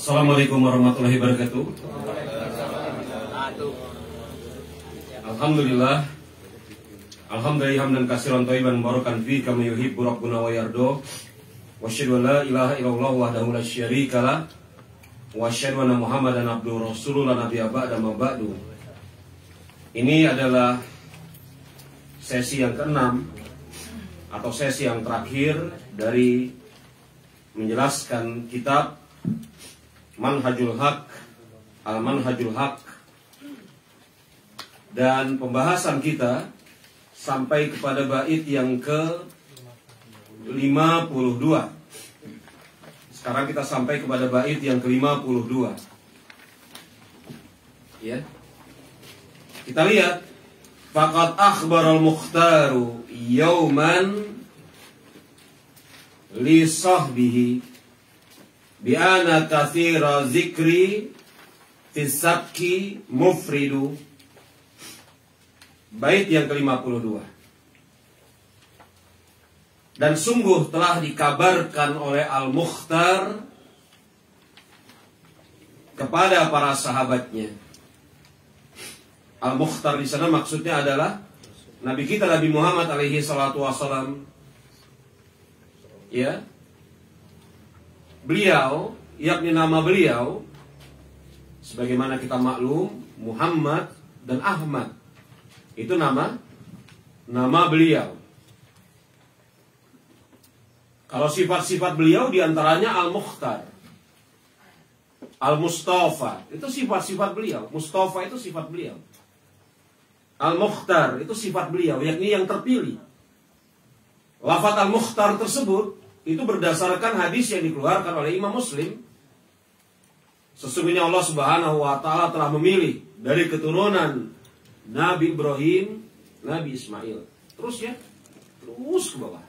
Assalamualaikum warahmatullahi wabarakatuh. Alhamdulillah. Alhamdulillah hamdan katsiran thayyiban mubarakan fi kama yuhibbu rabbuna wa yarda. Wa asyhadu an la ilaha illallah wahdahu la syarikalah wa asyhadu anna Muhammadan abduhu rasulullah nabiyya ba'da ma ba'du. Ini adalah sesi yang ke-6 atau sesi yang terakhir dari menjelaskan kitab Manhajul Haq, Al-Manhajul Haq, dan pembahasan kita sampai kepada bait yang ke-52. Sekarang kita sampai kepada bait yang ke-52. Ya. Kita lihat, faqad akhbaral mukhtaru yauman li sahbihi bi ana katsira zikri fi sabki mufridu. Bait yang ke-52. Dan sungguh telah dikabarkan oleh Al-Mukhtar kepada para sahabatnya. Al-Mukhtar di sana maksudnya adalah Nabi kita Nabi Muhammad alaihi salatu wasalam. Ya. Beliau, yakni nama beliau, sebagaimana kita maklum, Muhammad dan Ahmad. Itu nama beliau. Kalau sifat-sifat beliau diantaranya Al-Mukhtar, Al-Mustafa, itu sifat-sifat beliau. Mustafa itu sifat beliau. Al-Mukhtar itu sifat beliau, yakni yang terpilih. Lafaz Al-Mukhtar tersebut itu berdasarkan hadis yang dikeluarkan oleh Imam Muslim. Sesungguhnya Allah Subhanahu wa taala telah memilih dari keturunan Nabi Ibrahim, Nabi Ismail. Terus ya, terus ke bawah.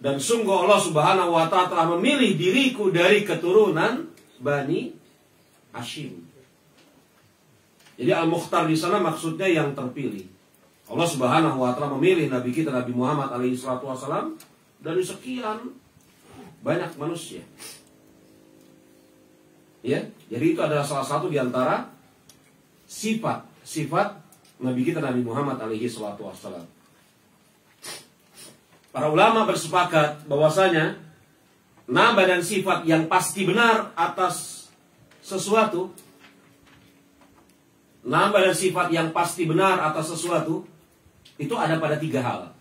Dan sungguh Allah Subhanahu wa taala telah memilih diriku dari keturunan Bani Hashim. Jadi Al-Mukhtar di sana maksudnya yang terpilih. Allah Subhanahu wa taala memilih Nabi kita Nabi Muhammad alaihi salatu wasallam dari sekian banyak manusia. Ya, jadi itu adalah salah satu di antara sifat Nabi kita Nabi Muhammad alaihi salatu wassalam. Para ulama bersepakat bahwasanya nama dan sifat yang pasti benar atas sesuatu, nama dan sifat yang pasti benar atas sesuatu itu ada pada 3 hal.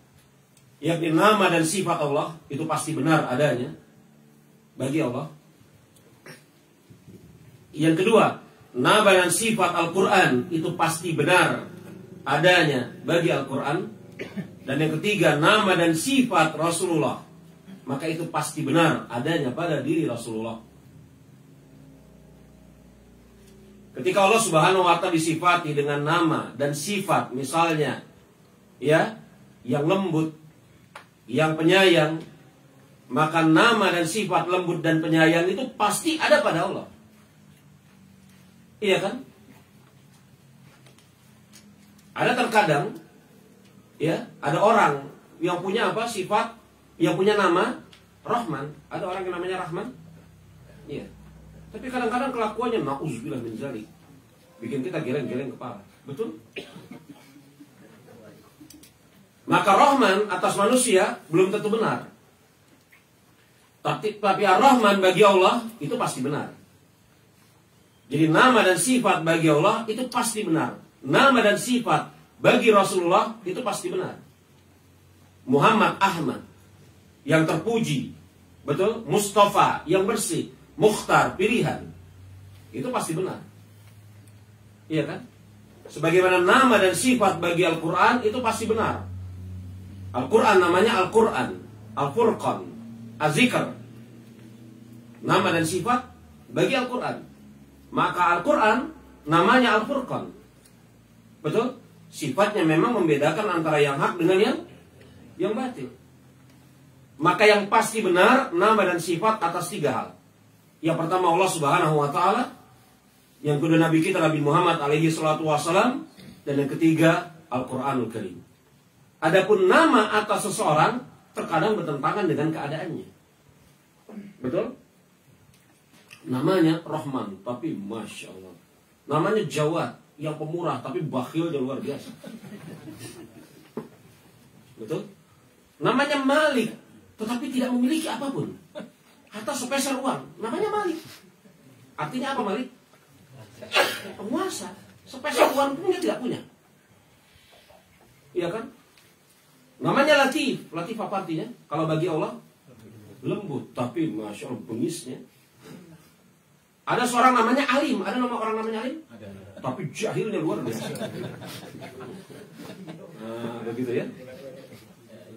Yakni nama dan sifat Allah itu pasti benar adanya bagi Allah. Yang kedua, nama dan sifat Al-Quran itu pasti benar adanya bagi Al-Quran. Dan yang ketiga, nama dan sifat Rasulullah, maka itu pasti benar adanya pada diri Rasulullah. Ketika Allah Subhanahu wa taala disifati dengan nama dan sifat, misalnya ya, yang lembut, yang penyayang, maka nama dan sifat lembut dan penyayang itu pasti ada pada Allah. Iya kan? Ada terkadang ya, ada orang yang punya apa? Sifat, yang punya nama Rahman. Ada orang yang namanya Rahman. Iya. Tapi kadang-kadang kelakuannya na'udzubillah min dzalik, bikin kita geleng-geleng kepala. Betul? Maka Rahman atas manusia belum tentu benar. Tapi Ar-Rahman bagi Allah itu pasti benar. Jadi nama dan sifat bagi Allah itu pasti benar. Nama dan sifat bagi Rasulullah itu pasti benar. Muhammad, Ahmad, yang terpuji, betul? Mustafa, yang bersih. Mukhtar, pilihan, itu pasti benar. Iya kan? Sebagaimana nama dan sifat bagi Al-Quran itu pasti benar. Al-Quran namanya Al-Quran, Al-Furqan, Az-Zikr. Nama dan sifat bagi Al-Quran. Maka Al-Quran namanya Al-Furqan. Betul? Sifatnya memang membedakan antara yang hak dengan yang batil. Maka yang pasti benar nama dan sifat atas 3 hal. Yang pertama Allah Subhanahu wa taala, yang kedua Nabi kita Nabi Muhammad alaihi salatu wasalam, dan yang ketiga Al-Qur'anul Karim. Adapun nama atas seseorang terkadang bertentangan dengan keadaannya. Betul? Namanya Rahman, tapi Masya Allah. Namanya Jawad, yang pemurah, tapi bakhilnya luar biasa. Betul? Namanya Malik, tetapi tidak memiliki apapun. Hatta sepeser uang, namanya Malik. Artinya apa Malik? Penguasa. Sepeser uang pun dia tidak punya. Iya kan? Namanya Latif. Latif apa artinya? Kalau bagi Allah, lembut, tapi Masya Allah bengisnya. Ada seorang namanya Alim. Ada nama orang namanya Alim? Ada. Tapi jahilnya luar biasa. Nah, begitu ya.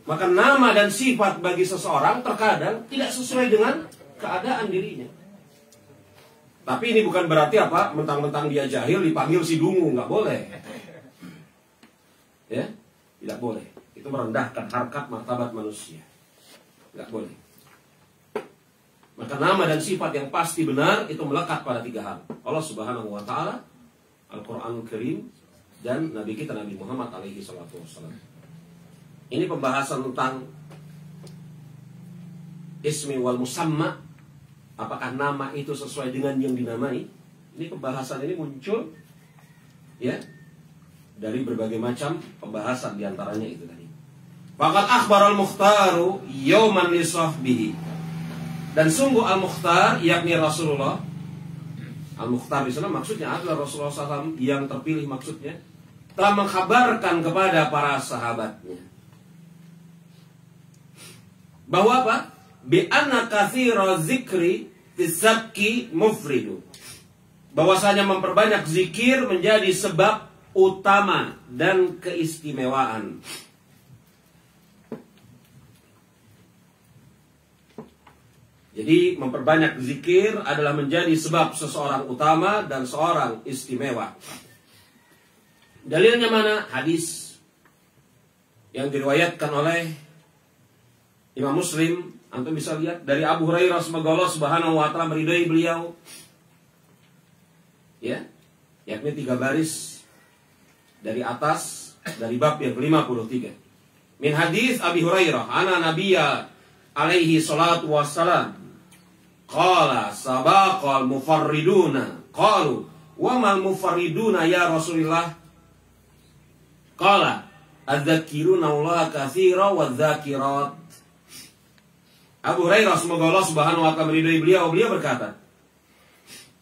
Maka nama dan sifat bagi seseorang terkadang tidak sesuai dengan keadaan dirinya. Tapi ini bukan berarti apa? Mentang-mentang dia jahil dipanggil si dungu, nggak boleh. Ya, tidak boleh. Itu merendahkan harkat martabat manusia. Nggak boleh. Maka nama dan sifat yang pasti benar itu melekat pada 3 hal. Allah Subhanahu wa taala, Al-Qur'anul Karim, dan Nabi kita Nabi Muhammad alaihi salatu wassalam. Ini pembahasan tentang ismi wal musamma. Apakah nama itu sesuai dengan yang dinamai? Ini pembahasan ini muncul ya dari berbagai macam pembahasan, diantaranya itu tadi. Faqad akhbar al-Mukhtaru yauman li sahbihi. Dan sungguh Al-Mukhtar, yakni Rasulullah. Al-Mukhtar di sana maksudnya adalah Rasulullah SAW yang terpilih, maksudnya telah mengkhabarkan kepada para sahabatnya bahwa apa? Bi anna katsira dzikri fisabki mufridu. Bahwasanya memperbanyak zikir menjadi sebab utama dan keistimewaan. Jadi memperbanyak zikir adalah menjadi sebab seseorang utama dan seorang istimewa. Dalilnya mana? Hadis yang diriwayatkan oleh Imam Muslim. Antum bisa lihat dari Abu Hurairah, semoga Allah Subhanahu wa taala meridai beliau. Ya, yakni 3 baris dari atas dari bab yang ke-53. Min hadis Abi Hurairah, ana nabiyya alaihi salatu wassalam qala sabaqal mufarriduna qalu wa mal mufarriduna ya Rasulullah qala adzakiruna Allah katsira wadzakirat. Abu Hurairah, semoga Allah Subhanahu wa taala meridai beliau berkata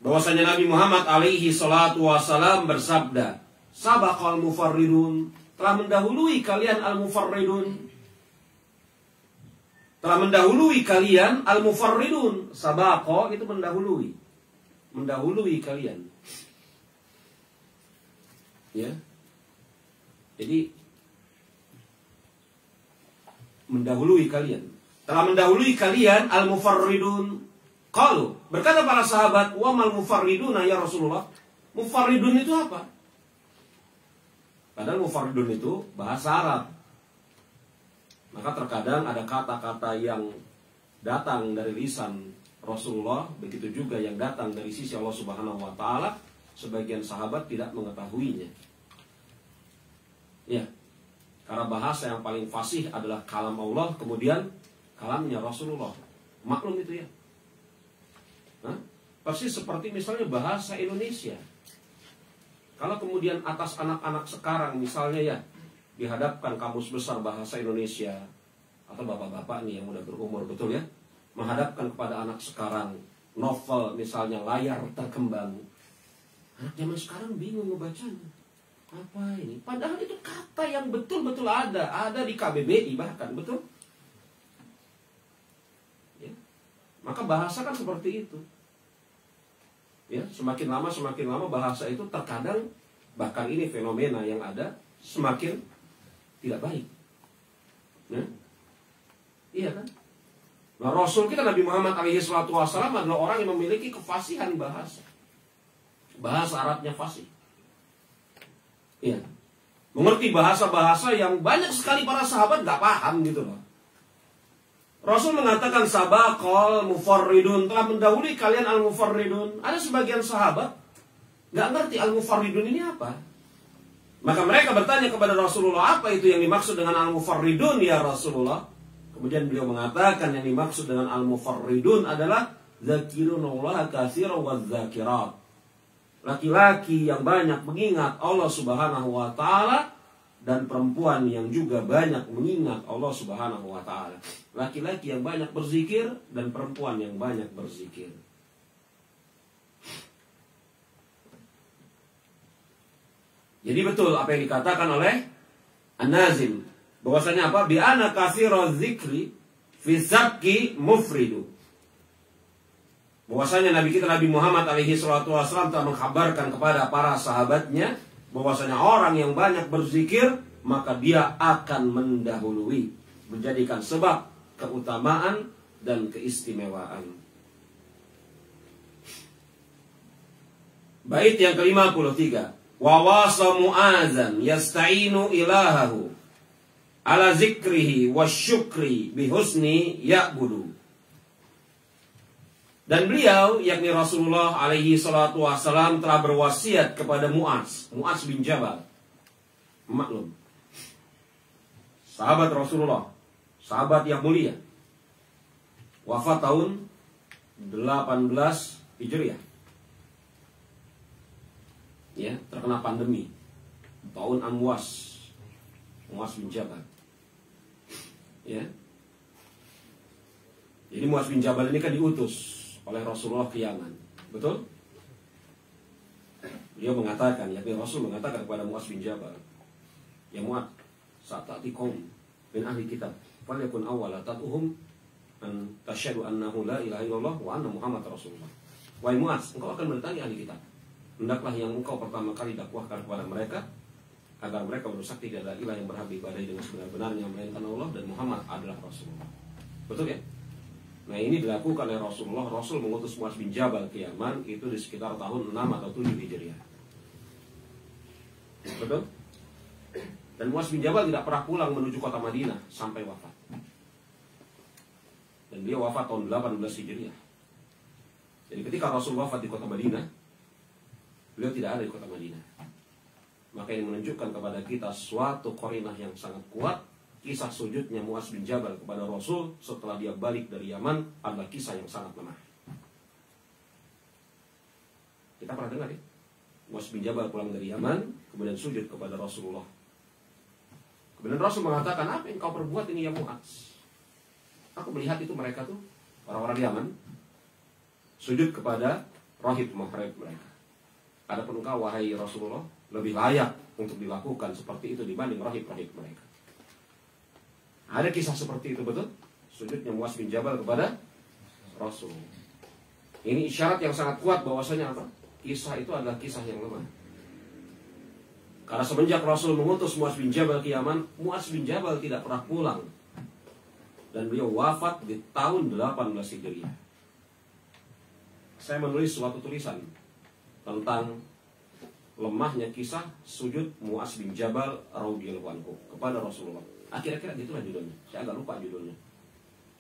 bahwasanya Nabi Muhammad alaihi salatu wasalam bersabda, sabaqal mufarridun, telah mendahului kalian al-mufarridun. Telah mendahului kalian al-mufarridun. Sabaqa itu mendahului. Mendahului kalian. Ya. Jadi mendahului kalian. Telah mendahului kalian al-mufarridun. Qalu, berkata para sahabat, wa mal mufarriduna ya Rasulullah. Mufarridun itu apa? Padahal mufarridun itu bahasa Arab. Maka terkadang ada kata-kata yang datang dari lisan Rasulullah, begitu juga yang datang dari sisi Allah Subhanahu wa taala, sebagian sahabat tidak mengetahuinya. Ya. Karena bahasa yang paling fasih adalah kalam Allah, kemudian kalamnya Rasulullah. Maklum itu ya. Persis seperti misalnya bahasa Indonesia. Kalau kemudian atas anak-anak sekarang misalnya ya, dihadapkan kamus besar bahasa Indonesia, atau bapak-bapak nih yang udah berumur, betul ya, menghadapkan kepada anak sekarang novel misalnya Layar Terkembang, anak zaman sekarang bingung ngebacanya. Apa ini? Padahal itu kata yang betul-betul ada di KBBI bahkan, betul? Ya. Maka bahasa kan seperti itu. Ya, semakin lama bahasa itu terkadang, bahkan ini fenomena yang ada, semakin tidak baik. Nah, iya kan? Nah, Rasul kita Nabi Muhammad alaihi salatu wasallam adalah orang yang memiliki kefasihan bahasa. Bahasa Arabnya fasih. Iya. Mengerti bahasa-bahasa yang banyak sekali para sahabat nggak paham gitu loh. Rasul mengatakan sabaqal mufarridun, telah mendahului kalian al-mufarridun. Ada sebagian sahabat nggak ngerti al-mufarridun ini apa. Maka mereka bertanya kepada Rasulullah, apa itu yang dimaksud dengan al-mufarridun ya Rasulullah? Kemudian beliau mengatakan yang dimaksud dengan al-mufarridun adalah zakirunallaha katsiran wadzakirat. Laki-laki yang banyak mengingat Allah Subhanahu wa taala dan perempuan yang juga banyak mengingat Allah Subhanahu wa taala. Laki-laki yang banyak berzikir dan perempuan yang banyak berzikir. Jadi betul apa yang dikatakan oleh An-Nazim, bahwasanya apa? Bi ana katsiraz zikri fi sabki mufridu. Bahwasanya Nabi kita Nabi Muhammad alaihi salatu wasallam telah mengkhabarkan kepada para sahabatnya bahwasanya orang yang banyak berzikir maka dia akan mendahului, menjadikan sebab keutamaan dan keistimewaan. Bait yang ke-53. Wa wasa Mu'adzan yasta'inu ilahahu ala zikrihi wasyukri bihusni ya'budu. Dan beliau, yakni Rasulullah alaihi salatu wassalam, telah berwasiat kepada Mu'adz bin Jabal. Maklum, sahabat Rasulullah, sahabat yang mulia, wafat tahun 18 Hijriah. Ya, terkena pandemi tahun Mu'adz bin Jabal. Ya. Jadi Mu'adz bin Jabal ini kan diutus oleh Rasulullah ke Yaman. Betul? Beliau mengatakan, yakni Rasul mengatakan kepada Mu'adz bin Jabal, ya Mu'adz, sa'atati qaum min ahli kitab, falyakun awwala tad'uhum an tasyhadu annahu la ilaha illallah wa anna Muhammad Rasulullah. Wahai Mu'adz, engkau akan mendatangi ahli kitab. Hendaklah yang engkau pertama kali dakwahkan kepada mereka agar mereka bersaksi tidak ada ilah yang berhak diibadahi dengan sebenar-benarnya melainkan Allah dan Muhammad adalah Rasulullah. Betul ya? Nah ini dilakukan oleh Rasulullah. Rasul mengutus Mu'adz bin Jabal ke Yaman itu di sekitar tahun 6 atau 7 Hijriah. Betul? Dan Mu'adz bin Jabal tidak pernah pulang menuju kota Madinah sampai wafat. Dan dia wafat tahun 18 Hijriah. Jadi ketika Rasul wafat di kota Madinah, beliau tidak ada di kota Madinah. Maka ini menunjukkan kepada kita suatu qarinah yang sangat kuat. Kisah sujudnya Mu'adz bin Jabal kepada Rasul setelah dia balik dari Yaman adalah kisah yang sangat lemah. Kita pernah dengar ya? Mu'adz bin Jabal pulang dari Yaman, kemudian sujud kepada Rasulullah. Kemudian Rasul mengatakan, apa yang kau perbuat ini ya Mu'adz? Aku melihat itu mereka tuh, orang-orang Yaman, sujud kepada rahib mahrib mereka. Adapun engkau wahai Rasulullah lebih layak untuk dilakukan seperti itu dibanding rahib-rahib mereka. Ada kisah seperti itu, betul? Sujudnya Mu'adz bin Jabal kepada Rasul. Ini isyarat yang sangat kuat bahwasanya apa? Kisah itu adalah kisah yang lemah. Karena semenjak Rasul mengutus Mu'adz bin Jabal ke Yaman, Mu'adz bin Jabal tidak pernah pulang. Dan beliau wafat di tahun 18 Hijriah. Saya menulis suatu tulisan tentang lemahnya kisah sujud Mu'adz bin Jabal radhiyallahu anhu kepada Rasulullah. Akhir-akhir gitulah judulnya. Saya agak lupa judulnya.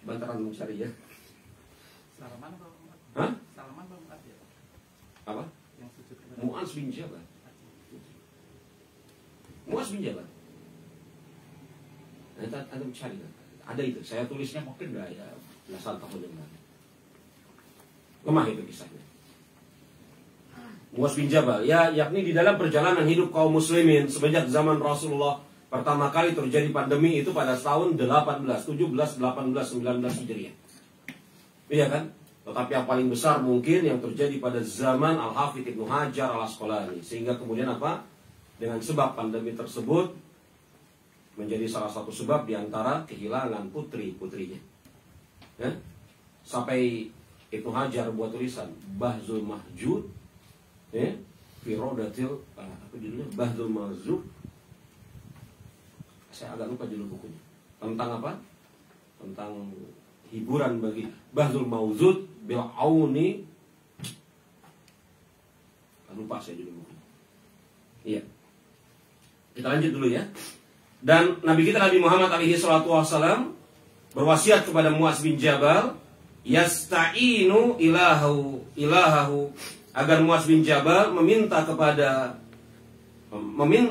Bantaran mencari ya. Salaman atau Mu'adz? Hah? Salaman atau Mu'adz ya? Apa? Yang sujud kepada Mu'adz bin Jabal. Mu'adz bin Jabal. Nah, Anda mencari kan? Ada itu. Saya tulisnya mungkin udah ya belasan tahun yang lalu. Lemah itu kisahnya. Mu'adz bin Jabal, ya, yakni di dalam perjalanan hidup kaum muslimin semenjak zaman Rasulullah pertama kali terjadi pandemi itu pada tahun 18, 17, 18, 19 Hijriah. Iya kan? Tetapi yang paling besar mungkin yang terjadi pada zaman Al-Hafidz Ibnu Hajar Al-Asqalani. Sehingga kemudian apa? Dengan sebab pandemi tersebut menjadi salah satu sebab diantara kehilangan putri-putrinya. Ya? Sampai Ibnu Hajar buat tulisan Bahzul Mahjud, ya, Firodatil, apa judulnya? Bahzul Mahjud. Saya agak lupa judul bukunya. Tentang apa? Tentang hiburan bagi Bahzul Mauzud bil Auni Lupa saya judul bukunya. Iya. Kita lanjut dulu ya. Dan Nabi kita Nabi Muhammad alaihi salatu wassalam berwasiat kepada Muaz bin Jabal, yasta'inu ilahahu, agar Muaz bin Jabal meminta kepada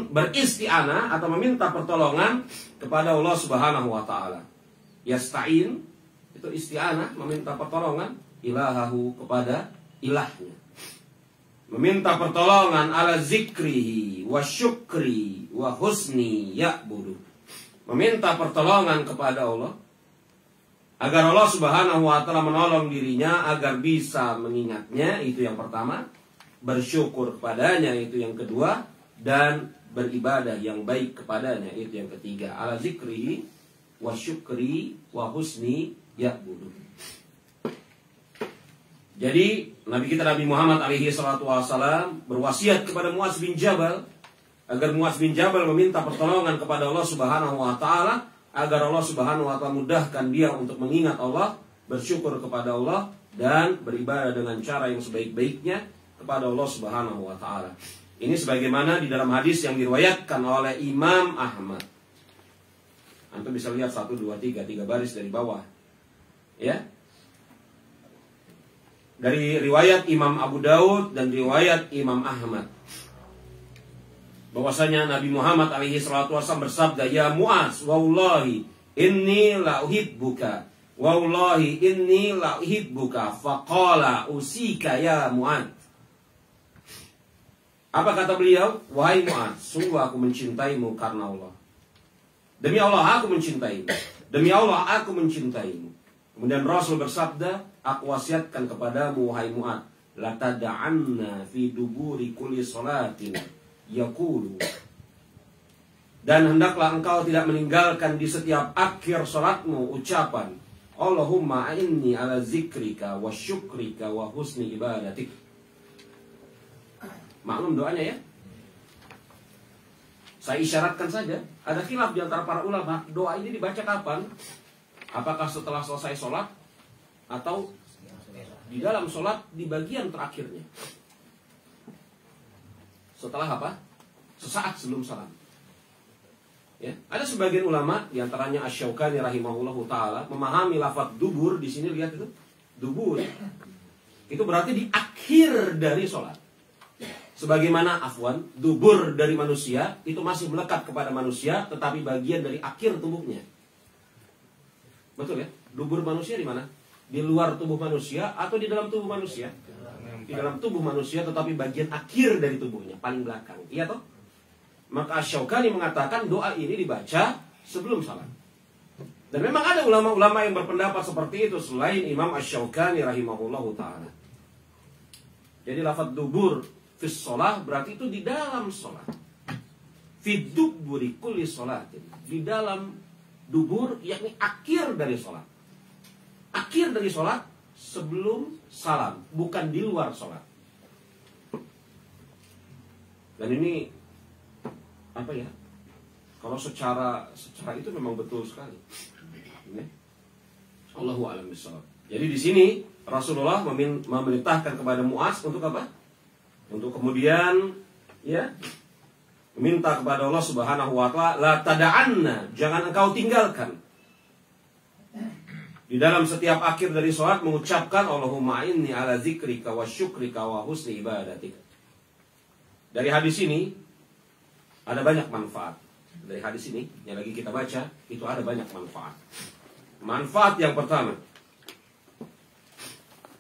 beristi'anah atau meminta pertolongan kepada Allah Subhanahu wa taala. Yasta'in itu isti'anah, meminta pertolongan, ilahahu kepada ilahnya. Meminta pertolongan ala zikrihi wa syukri wa husni ya'budu. Meminta pertolongan kepada Allah agar Allah Subhanahu wa taala menolong dirinya agar bisa mengingatnya, itu yang pertama. Bersyukur kepadanya, itu yang kedua. Dan beribadah yang baik kepadanya, itu yang ketiga. Ala zikrihi wa syukri wa husni ya'budu. Jadi Nabi kita Nabi Muhammad alaihi salatu wassalam berwasiat kepada Muaz bin Jabal agar Muaz bin Jabal meminta pertolongan kepada Allah Subhanahu wa taala agar Allah Subhanahu wa taala mudahkan dia untuk mengingat Allah, bersyukur kepada Allah dan beribadah dengan cara yang sebaik-baiknya kepada Allah Subhanahu wa taala. Ini sebagaimana di dalam hadis yang diriwayatkan oleh Imam Ahmad. Antum bisa lihat 1 2 3 baris dari bawah. Ya. Dari riwayat Imam Abu Daud dan riwayat Imam Ahmad. Bahwasanya Nabi Muhammad alaihi salatu wasallam bersabda, "Ya Muaz, wallahi inni la uhibbuka. Wallahi inni la uhibbuka." Faqala usika ya Muaz. Apa kata beliau? Wahai Muaz, sungguh aku mencintaimu karena Allah. Demi Allah aku mencintaimu. Demi Allah aku mencintaimu. Kemudian Rasul bersabda, aku wasiatkan kepadamu wahai Muaz, la tad'anna fi duburi kulli salatin yaqulu. Dan hendaklah engkau tidak meninggalkan di setiap akhir salatmu ucapan, Allahumma inni ala zikrika wa syukrika wa husni ibadatik. Maklum doanya ya. Saya isyaratkan saja, ada khilaf di antara para ulama, doa ini dibaca kapan? Apakah setelah selesai sholat atau di dalam sholat di bagian terakhirnya? Setelah apa? Sesaat sebelum salam. Ya, ada sebagian ulama, di antaranya Asy-Syaukani rahimahullahu taala, memahami lafaz dubur di sini, lihat itu, dubur. Itu berarti di akhir dari sholat. Sebagaimana afwan, dubur dari manusia itu masih melekat kepada manusia, tetapi bagian dari akhir tubuhnya. Betul ya? Dubur manusia di mana? Di luar tubuh manusia atau di dalam tubuh manusia? Di dalam tubuh manusia, tetapi bagian akhir dari tubuhnya, paling belakang. Iya toh? Maka Asy-Syaukani mengatakan doa ini dibaca sebelum salat. Dan memang ada ulama-ulama yang berpendapat seperti itu selain Imam Asy-Syaukani rahimahullahu taala. Jadi lafaz dubur fi shalah berarti itu di dalam salat. Fi duburi kulli shalatin. Di dalam dubur yakni akhir dari salat. Akhir dari salat sebelum salam, bukan di luar salat. Dan ini apa ya? Kalau secara itu memang betul sekali. Allahu a'lam bishawab. Jadi di sini Rasulullah memerintahkan kepada Muaz untuk apa? Untuk kemudian ya meminta kepada Allah Subhanahu wa taala, la tada'anna, jangan engkau tinggalkan di dalam setiap akhir dari salat mengucapkan Allahumma inni ala zikrika wa syukrika wa husni ibadatika. Dari hadis ini ada banyak manfaat. Dari hadis ini yang lagi kita baca itu ada banyak manfaat. Manfaat yang pertama,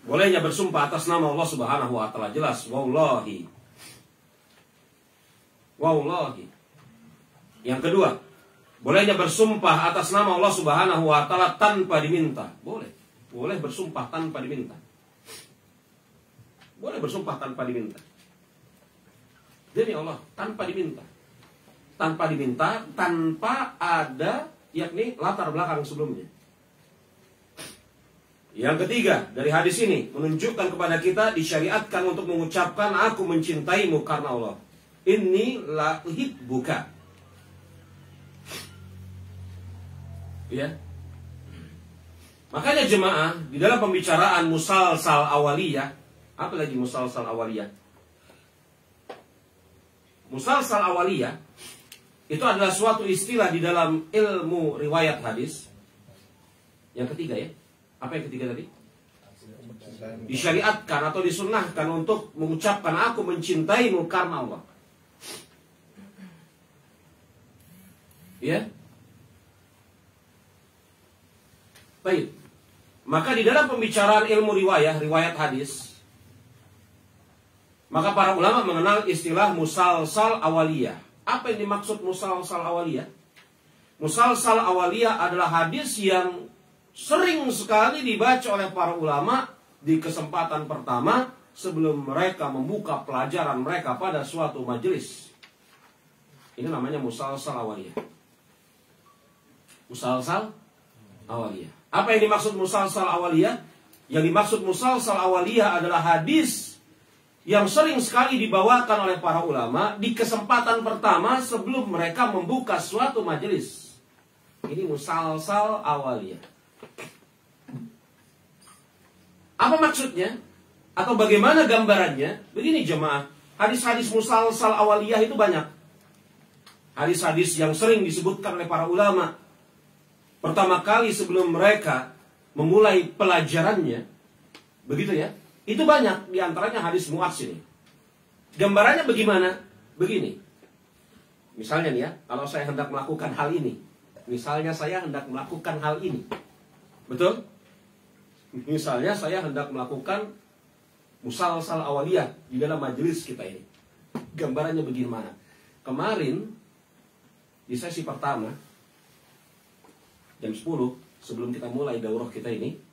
bolehnya bersumpah atas nama Allah Subhanahu wa taala, jelas wallahi. Wallahi. Yang kedua, bolehnya bersumpah atas nama Allah Subhanahu wa taala tanpa diminta. Boleh. Boleh bersumpah tanpa diminta. Boleh bersumpah tanpa diminta. Demi Allah, tanpa diminta. Tanpa diminta, tanpa ada yakni latar belakang sebelumnya. Yang ketiga, dari hadis ini menunjukkan kepada kita disyariatkan untuk mengucapkan aku mencintaimu karena Allah. Inni la uhibbuka. Ya. Makanya jemaah di dalam pembicaraan musalsal awaliyah, apa lagi musalsal awaliyah? Musalsal awaliyah itu adalah suatu istilah di dalam ilmu riwayat hadis. Yang ketiga ya. Apa yang ketiga tadi? Disyariatkan atau disunnahkan untuk mengucapkan aku mencintaimu karena Allah. Ya. Baik. Maka di dalam pembicaraan ilmu riwayat hadis, maka para ulama mengenal istilah musalsal awaliyah. Apa yang dimaksud musalsal awaliyah? Musalsal awaliyah adalah hadis yang sering sekali dibaca oleh para ulama di kesempatan pertama sebelum mereka membuka pelajaran mereka pada suatu majelis. Ini namanya musalsal awaliyah. Musalsal awaliyah. Apa yang dimaksud musalsal awaliyah? Yang dimaksud musalsal awaliyah adalah hadis yang sering sekali dibawakan oleh para ulama di kesempatan pertama sebelum mereka membuka suatu majelis. Ini musalsal awaliyah. Apa maksudnya? Atau bagaimana gambarannya? Begini jemaah, hadis-hadis musalsal awaliyah itu banyak. Hadis-hadis yang sering disebutkan oleh para ulama pertama kali sebelum mereka memulai pelajarannya. Begitu ya. Itu banyak, diantaranya hadis Mu'adz ini. Gambarannya bagaimana? Begini. Misalnya nih ya, kalau saya hendak melakukan hal ini. Misalnya saya hendak melakukan hal ini. Betul? Misalnya saya hendak melakukan musalsal awaliyah di dalam majelis kita ini. Gambarannya bagaimana? Kemarin, di sesi pertama, jam 10, sebelum kita mulai daurah kita ini,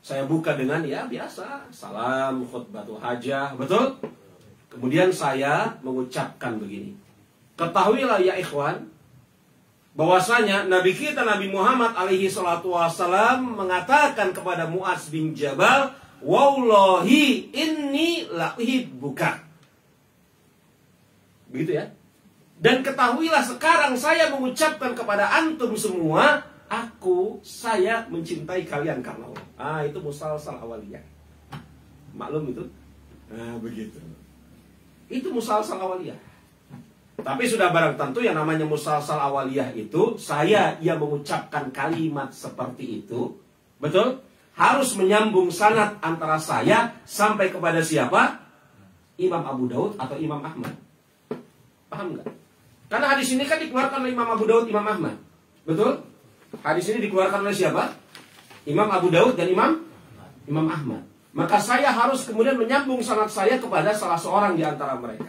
saya buka dengan ya biasa, salam, khutbatul hajah, betul? Kemudian saya mengucapkan begini. Ketahuilah ya ikhwan, bahwasanya Nabi kita Nabi Muhammad alaihi salatu wassalam mengatakan kepada Mu'adz bin Jabal, wallahi inni la uhibbuka. Begitu ya. Dan ketahuilah sekarang saya mengucapkan kepada antum semua, saya mencintai kalian karena Allah. Itu musalsal awaliyah. Maklum itu? Begitu. Itu musalsal awaliyah. Tapi sudah barang tentu yang namanya musalsal awaliyah itu, saya yang mengucapkan kalimat seperti itu, betul? Harus menyambung sanad antara saya sampai kepada siapa? Imam Abu Daud atau Imam Ahmad. Paham nggak? Karena hadis ini kan dikeluarkan oleh Imam Abu Daud, Imam Ahmad. Betul? Hadis ini dikeluarkan oleh siapa? Imam Abu Daud dan Imam Ahmad. Maka saya harus kemudian menyambung sanad saya kepada salah seorang di antara mereka.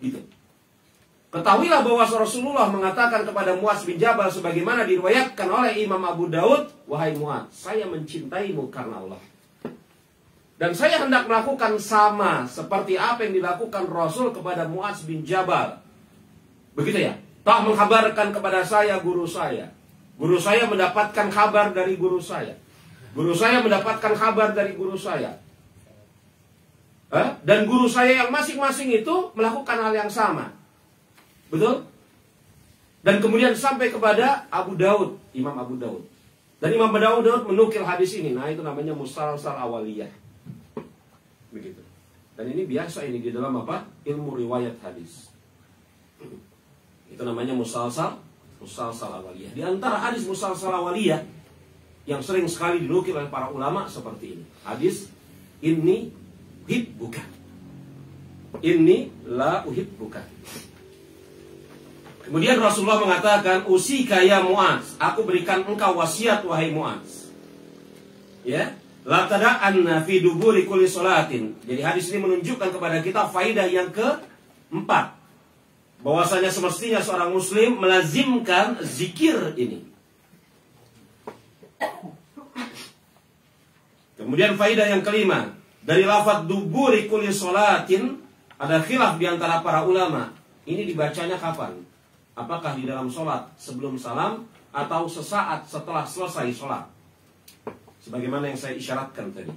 Gitu. Ketahuilah bahwa Rasulullah mengatakan kepada Mu'adz bin Jabal sebagaimana diriwayatkan oleh Imam Abu Daud, wahai Mu'adz, saya mencintaimu karena Allah. Dan saya hendak melakukan sama seperti apa yang dilakukan Rasul kepada Mu'adz bin Jabal. Begitu ya? Tak mengkabarkan kepada saya guru saya. Guru saya mendapatkan kabar dari guru saya. Guru saya mendapatkan kabar dari guru saya. Dan guru saya yang masing-masing itu melakukan hal yang sama. Betul? Dan kemudian sampai kepada Abu Daud, Imam Abu Daud. Dan Imam Abu Daud menukil hadis ini. Nah, itu namanya musalsal awaliyah. Begitu. Dan ini biasa ini di dalam apa? Ilmu riwayat hadis. Itu namanya musalsal awaliyah. Di antara hadis musalsal awaliyah yang sering sekali dinukil oleh para ulama seperti ini. Hadis inni uhibbuka. Inni la uhibbuka. Kemudian Rasulullah mengatakan, usika ya Mu'adz, aku berikan engkau wasiat wahai Mu'adz. Ya, la tada'anna fi duburi kulli sholatin. Jadi hadis ini menunjukkan kepada kita faidah yang keempat. Bahwasanya semestinya seorang muslim melazimkan zikir ini. Kemudian faidah yang kelima, dari lafaz duburi kulli sholatin ada khilaf di antara para ulama. Ini dibacanya kapan? Apakah di dalam sholat sebelum salam atau sesaat setelah selesai sholat? Sebagaimana yang saya isyaratkan tadi.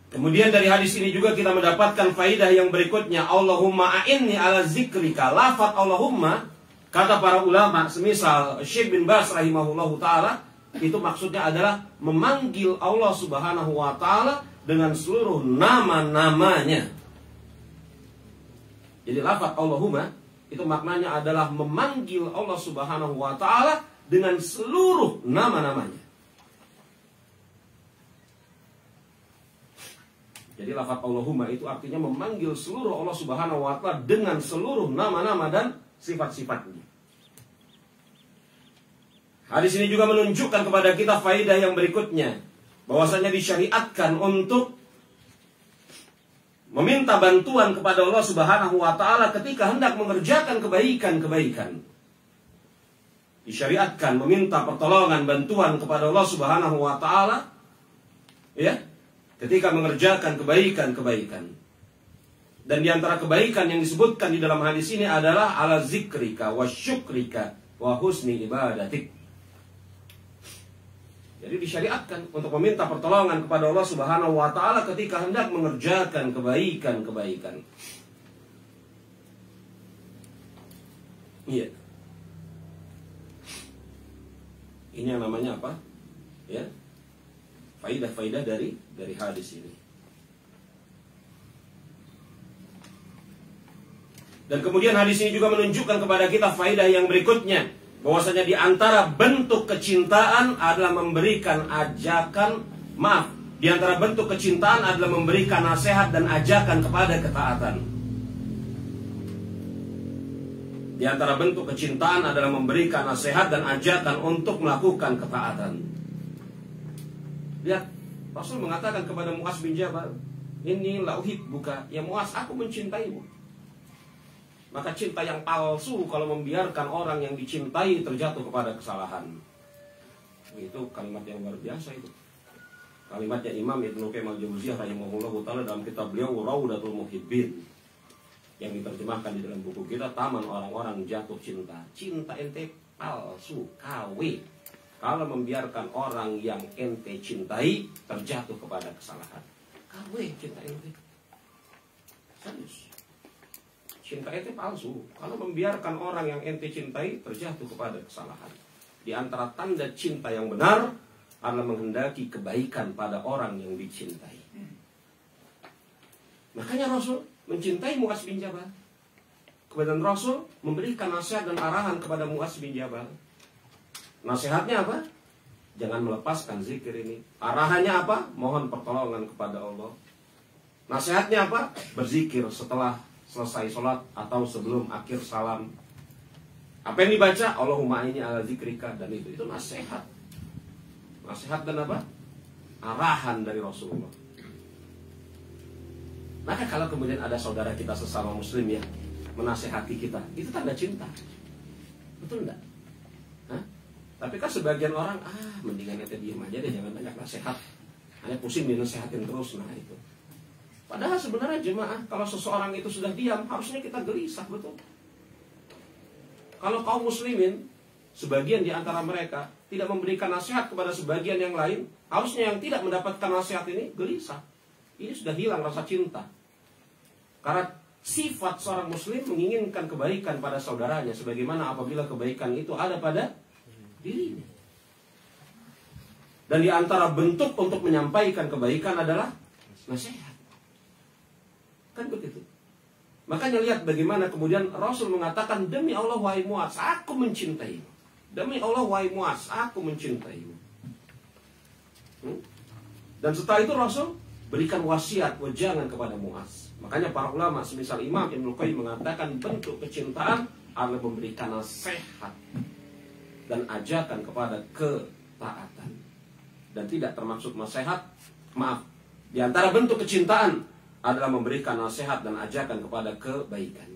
Kemudian dari hadis ini juga kita mendapatkan faidah yang berikutnya. Allahumma a'inni ala zikrika. Lafaz Allahumma, kata para ulama, semisal Syekh bin Baz rahimahullahu ta'ala, itu maksudnya adalah memanggil Allah subhanahu wa ta'ala dengan seluruh nama-namanya. Jadi lafaz Allahumma itu maknanya adalah memanggil Allah Subhanahu wa taala dengan seluruh nama-namanya. Jadi lafaz Allahumma itu artinya memanggil seluruh Allah Subhanahu wa taala dengan seluruh nama-nama dan sifat-sifatnya. Hadis ini juga menunjukkan kepada kita faedah yang berikutnya, bahwasanya disyariatkan untuk meminta bantuan kepada Allah Subhanahu wa taala ketika hendak mengerjakan kebaikan-kebaikan. Disyariatkan meminta pertolongan bantuan kepada Allah Subhanahu wa taala ya, ketika mengerjakan kebaikan-kebaikan. Dan di antara kebaikan yang disebutkan di dalam hadis ini adalah ala zikrika wa syukrika wa husni ibadatik. Jadi disyariatkan untuk meminta pertolongan kepada Allah Subhanahu wa taala ketika hendak mengerjakan kebaikan-kebaikan. Iya. Ini yang namanya apa? Ya. Faidah-faidah dari hadis ini. Dan kemudian hadis ini juga menunjukkan kepada kita faidah yang berikutnya, bahwasanya di antara bentuk kecintaan adalah memberikan di antara bentuk kecintaan adalah memberikan nasihat dan ajakan kepada ketaatan. Di antara bentuk kecintaan adalah memberikan nasihat dan ajakan untuk melakukan ketaatan. Lihat, Rasul mengatakan kepada Muaz bin Jabal, "Inni la uhibbuka, ya Muaz, aku mencintaimu." Maka cinta yang palsu kalau membiarkan orang yang dicintai terjatuh kepada kesalahan. Itu kalimat yang luar biasa itu. Kalimatnya Imam Ibnu Qayyim al-Jauziyah rahimahullahu taala dalam kitab beliau Raudatul Muhibbin, yang diterjemahkan di dalam buku kita Taman Orang-orang Jatuh Cinta. Cinta ente palsu, KW. Kalau membiarkan orang yang ente cintai terjatuh kepada kesalahan. KW cinta ente. Serius. Cinta ente palsu. Kalau membiarkan orang yang ente cintai terjatuh kepada kesalahan. Di antara tanda cinta yang benar adalah menghendaki kebaikan pada orang yang dicintai. Makanya Rasul mencintai Muaz bin Jabal. Kemudian Rasul memberikan nasihat dan arahan kepada Muaz bin Jabal. Nasihatnya apa? Jangan melepaskan zikir ini. Arahannya apa? Mohon pertolongan kepada Allah. Nasihatnya apa? Berzikir setelah selesai sholat atau sebelum akhir salam. Apa yang dibaca? Allahumma inni ala zikrika. Dan itu nasihat. Nasihat dan apa? Arahan dari Rasulullah. Maka kalau kemudian ada saudara kita sesama muslim ya menasehati kita, itu tanda cinta. Betul enggak? Hah? Tapi kan sebagian orang, mendingan kita diam aja deh, jangan banyak nasihat. Hanya pusing dinasehatin terus, nah itu. Padahal sebenarnya jemaah, kalau seseorang itu sudah diam, harusnya kita gelisah, betul. Kalau kaum muslimin, sebagian di antara mereka tidak memberikan nasihat kepada sebagian yang lain, harusnya yang tidak mendapatkan nasihat ini gelisah. Ini sudah hilang rasa cinta. Karena sifat seorang muslim menginginkan kebaikan pada saudaranya, sebagaimana apabila kebaikan itu ada pada dirinya. Dan di antara bentuk untuk menyampaikan kebaikan adalah nasihat. Kan begitu. Makanya lihat bagaimana kemudian Rasul mengatakan, demi Allah wahai Muaz, aku mencintaimu. Demi Allah wahai Muaz, aku mencintaimu. Dan setelah itu Rasul berikan wasiat, wejangan kepada Muaz. Makanya para ulama semisal Imam Ibnu Qayyim mengatakan bentuk kecintaan adalah memberikan nasihat dan ajakan kepada ketaatan. Dan tidak termasuk nasihat, di antara bentuk kecintaan adalah memberikan nasihat dan ajakan kepada kebaikan.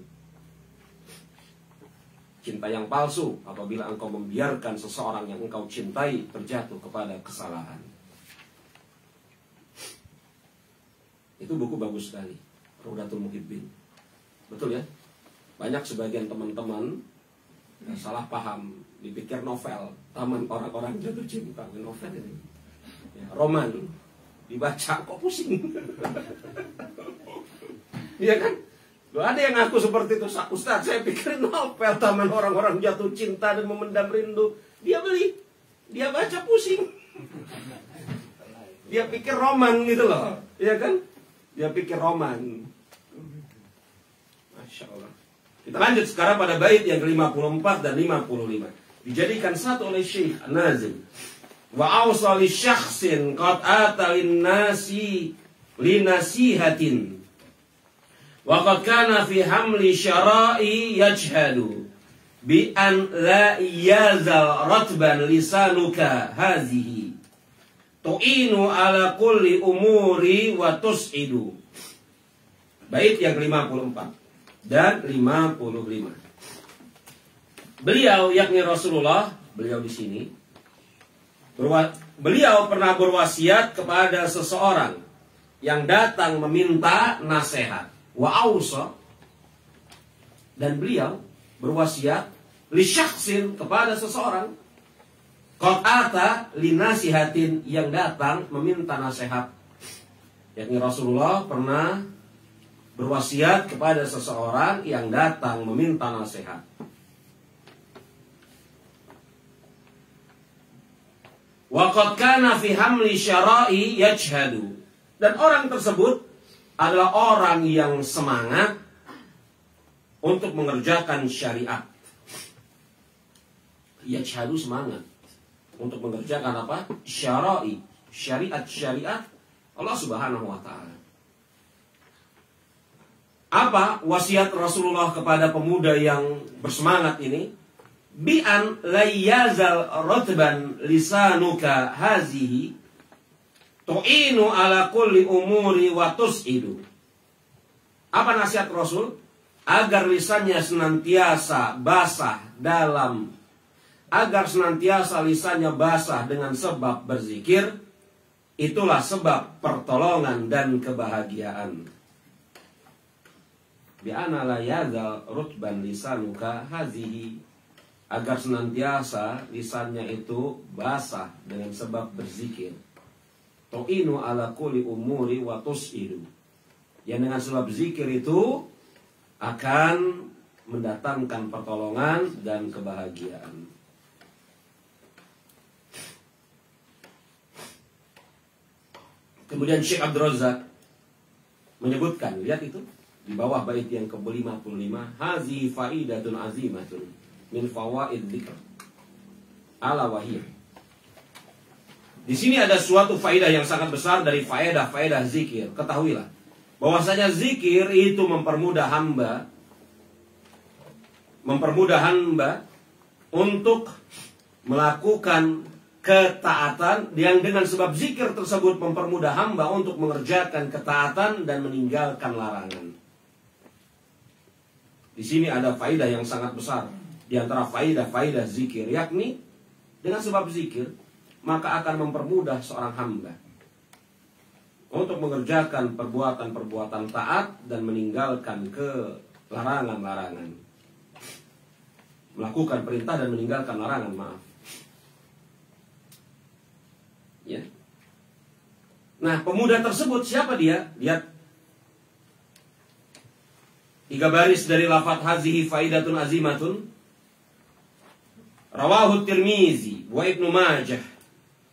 Cinta yang palsu apabila engkau membiarkan seseorang yang engkau cintai terjatuh kepada kesalahan. Itu buku bagus sekali, Raudatul Muhibbin. Betul ya? Banyak sebagian teman-teman salah paham, dipikir novel, Taman Orang-orang Jatuh Cinta, novel ini. Ya, roman, dibaca kok pusing. Iya kan? Loh, ada yang ngaku seperti itu, Ustaz, saya pikirin novel Taman Orang-orang Jatuh Cinta dan Memendam Rindu. Dia beli, dia baca pusing. Dia pikir roman gitu loh. Iya kan? Dia pikir roman. Masya Allah. Kita lanjut sekarang pada bait yang ke-54 dan 55. Dijadikan satu oleh Syekh An-Nazim. Wa awsa li syakhsin qad ata lin-nasi linasihatin. Wa qad kana fi hamli syara'i yajhadu bi an la yazal ratban lisanuka hazihi tu'inu ala kulli umuri wa tus'idu. Bait yang ke-54 dan 55. Beliau yakni Rasulullah, beliau di sini beliau pernah berwasiat kepada seseorang yang datang meminta nasihat. Wa ausa, dan beliau berwasiat li syakhsin kepada seseorang qad ata linasihatin yang datang meminta nasihat. Yakni Rasulullah pernah berwasiat kepada seseorang yang datang meminta nasihat. Wa qad kana fi hamli syara'i yajhadu, dan orang tersebut adalah orang yang semangat untuk mengerjakan syariat. Yajhadu, semangat untuk mengerjakan apa? Syara'i, syariat Allah Subhanahu wa taala. Apa wasiat Rasulullah kepada pemuda yang bersemangat ini? Bi an la yazal ratban lisanuka hazihi tu'inu ala kulli umuri wa tus'idu. Apa nasihat Rasul? Agar lisannya senantiasa basah agar senantiasa lisannya basah dengan sebab berzikir. Itulah sebab pertolongan dan kebahagiaan. Bi'ana la yazal rutban lisanuka hazihi, agar senantiasa lisannya itu basah dengan sebab berzikir. Tu'inu ala kulli umuri wa tus'idu, yang dengan sebab zikir itu akan mendatangkan pertolongan dan kebahagiaan. Kemudian Syekh Abdul Razak menyebutkan, lihat itu di bawah bait yang ke-55, hazi faidatun azimatun min fawaid dzikr ala wahiyah. Di sini ada suatu faedah yang sangat besar dari faedah-faedah zikir. Ketahuilah bahwasanya zikir itu mempermudah hamba untuk melakukan ketaatan, yang dengan sebab zikir tersebut mempermudah hamba untuk mengerjakan ketaatan dan meninggalkan larangan. Di sini ada faedah yang sangat besar di antara faedah-faedah zikir, yakni dengan sebab zikir maka akan mempermudah seorang hamba untuk mengerjakan perbuatan-perbuatan taat dan meninggalkan larangan-larangan. Melakukan perintah dan meninggalkan larangan, maaf. Ya. Nah, pemuda tersebut siapa dia? Lihat 3 baris dari lafaz hazihi faidatun azimatun. Rawahu Tirmizi wa Ibnu Majah,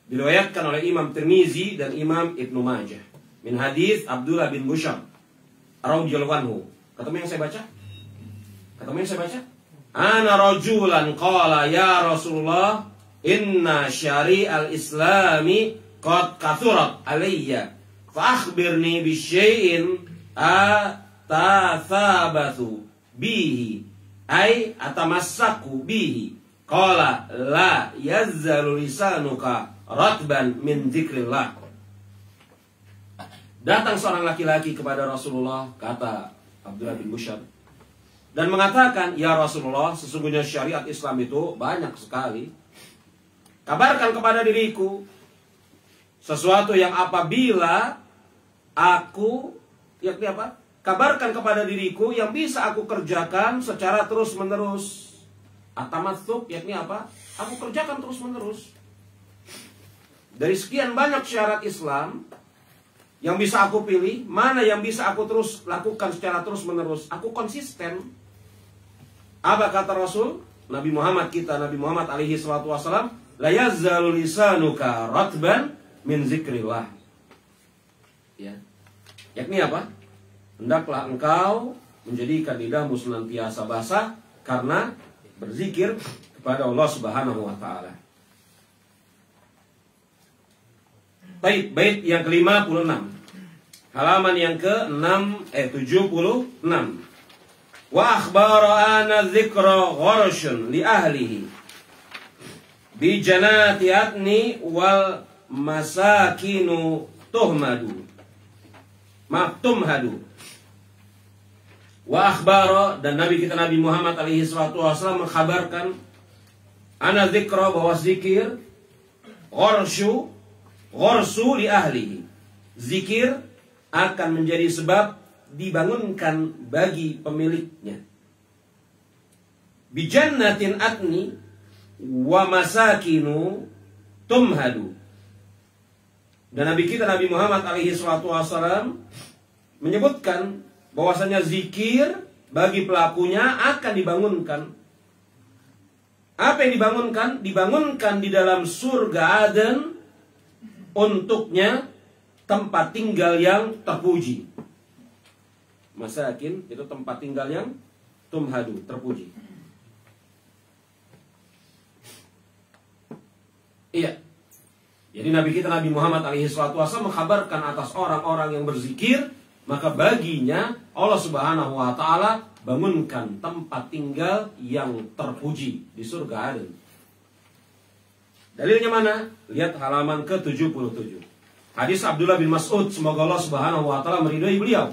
diriwayatkan oleh Imam Tirmizi dan Imam Ibnu Majah, min hadis Abdullah bin Bushar radhiyallahu anhu. Ketemu yang saya baca? Ana rajulan qala ya Rasulullah inna syari'al islami qad kathurat alayya fa akhbirni bi syai'in atathabathu bihi ay atamassaku bihi. Qala la yazzalu lisanuka ratban min dzikrillah. Datang seorang laki-laki kepada Rasulullah, kata Abdullah bin Bushar, dan mengatakan, ya Rasulullah, sesungguhnya syariat Islam itu banyak sekali. Kabarkan kepada diriku sesuatu yang apabila aku, yakni apa? Kabarkan kepada diriku yang bisa aku kerjakan secara terus-menerus. Atamatsuk, yakni apa? Aku kerjakan terus-menerus. Dari sekian banyak syarat Islam yang bisa aku pilih, mana yang bisa aku terus lakukan secara terus-menerus? Aku konsisten. Apa kata Rasul? Nabi Muhammad alaihi salatu wassalam, la yazzalu lisanuka ratban min zikrillah. Ya. Yakni apa? Hendaklah engkau menjadikan lidahmu senantiasa basah karena berzikir kepada Allah Subhanahu wa taala. Bait yang ke-56. Halaman yang ke-76. Wa akhbara ana dzikra gharshun li ahlihi bi janati atni wal masakinu tumhadu. Wa akhbara, dan Nabi kita Nabi Muhammad alaihi salatu wasallam mengkhabarkan ana dzikra, bahwa zikir gharsu li ahlihi, zikir akan menjadi sebab dibangunkan bagi pemiliknya. Bi jannatin atni wa masakinu tumhadu. Dan Nabi kita Nabi Muhammad alaihi salatu wasallam menyebutkan bahwasanya zikir bagi pelakunya akan dibangunkan. Apa yang dibangunkan? Dibangunkan di dalam surga Aden untuknya tempat tinggal yang terpuji. Masakin itu tempat tinggal yang tumhadu, terpuji. Iya. Jadi Nabi kita Nabi Muhammad alaihissalatu wassalam mengkabarkan atas orang-orang yang berzikir, maka baginya Allah Subhanahu wa taala bangunkan tempat tinggal yang terpuji di surga Aden. Dalilnya mana? Lihat halaman ke-77. Hadis Abdullah bin Mas'ud, semoga Allah Subhanahu wa taala meridhai beliau.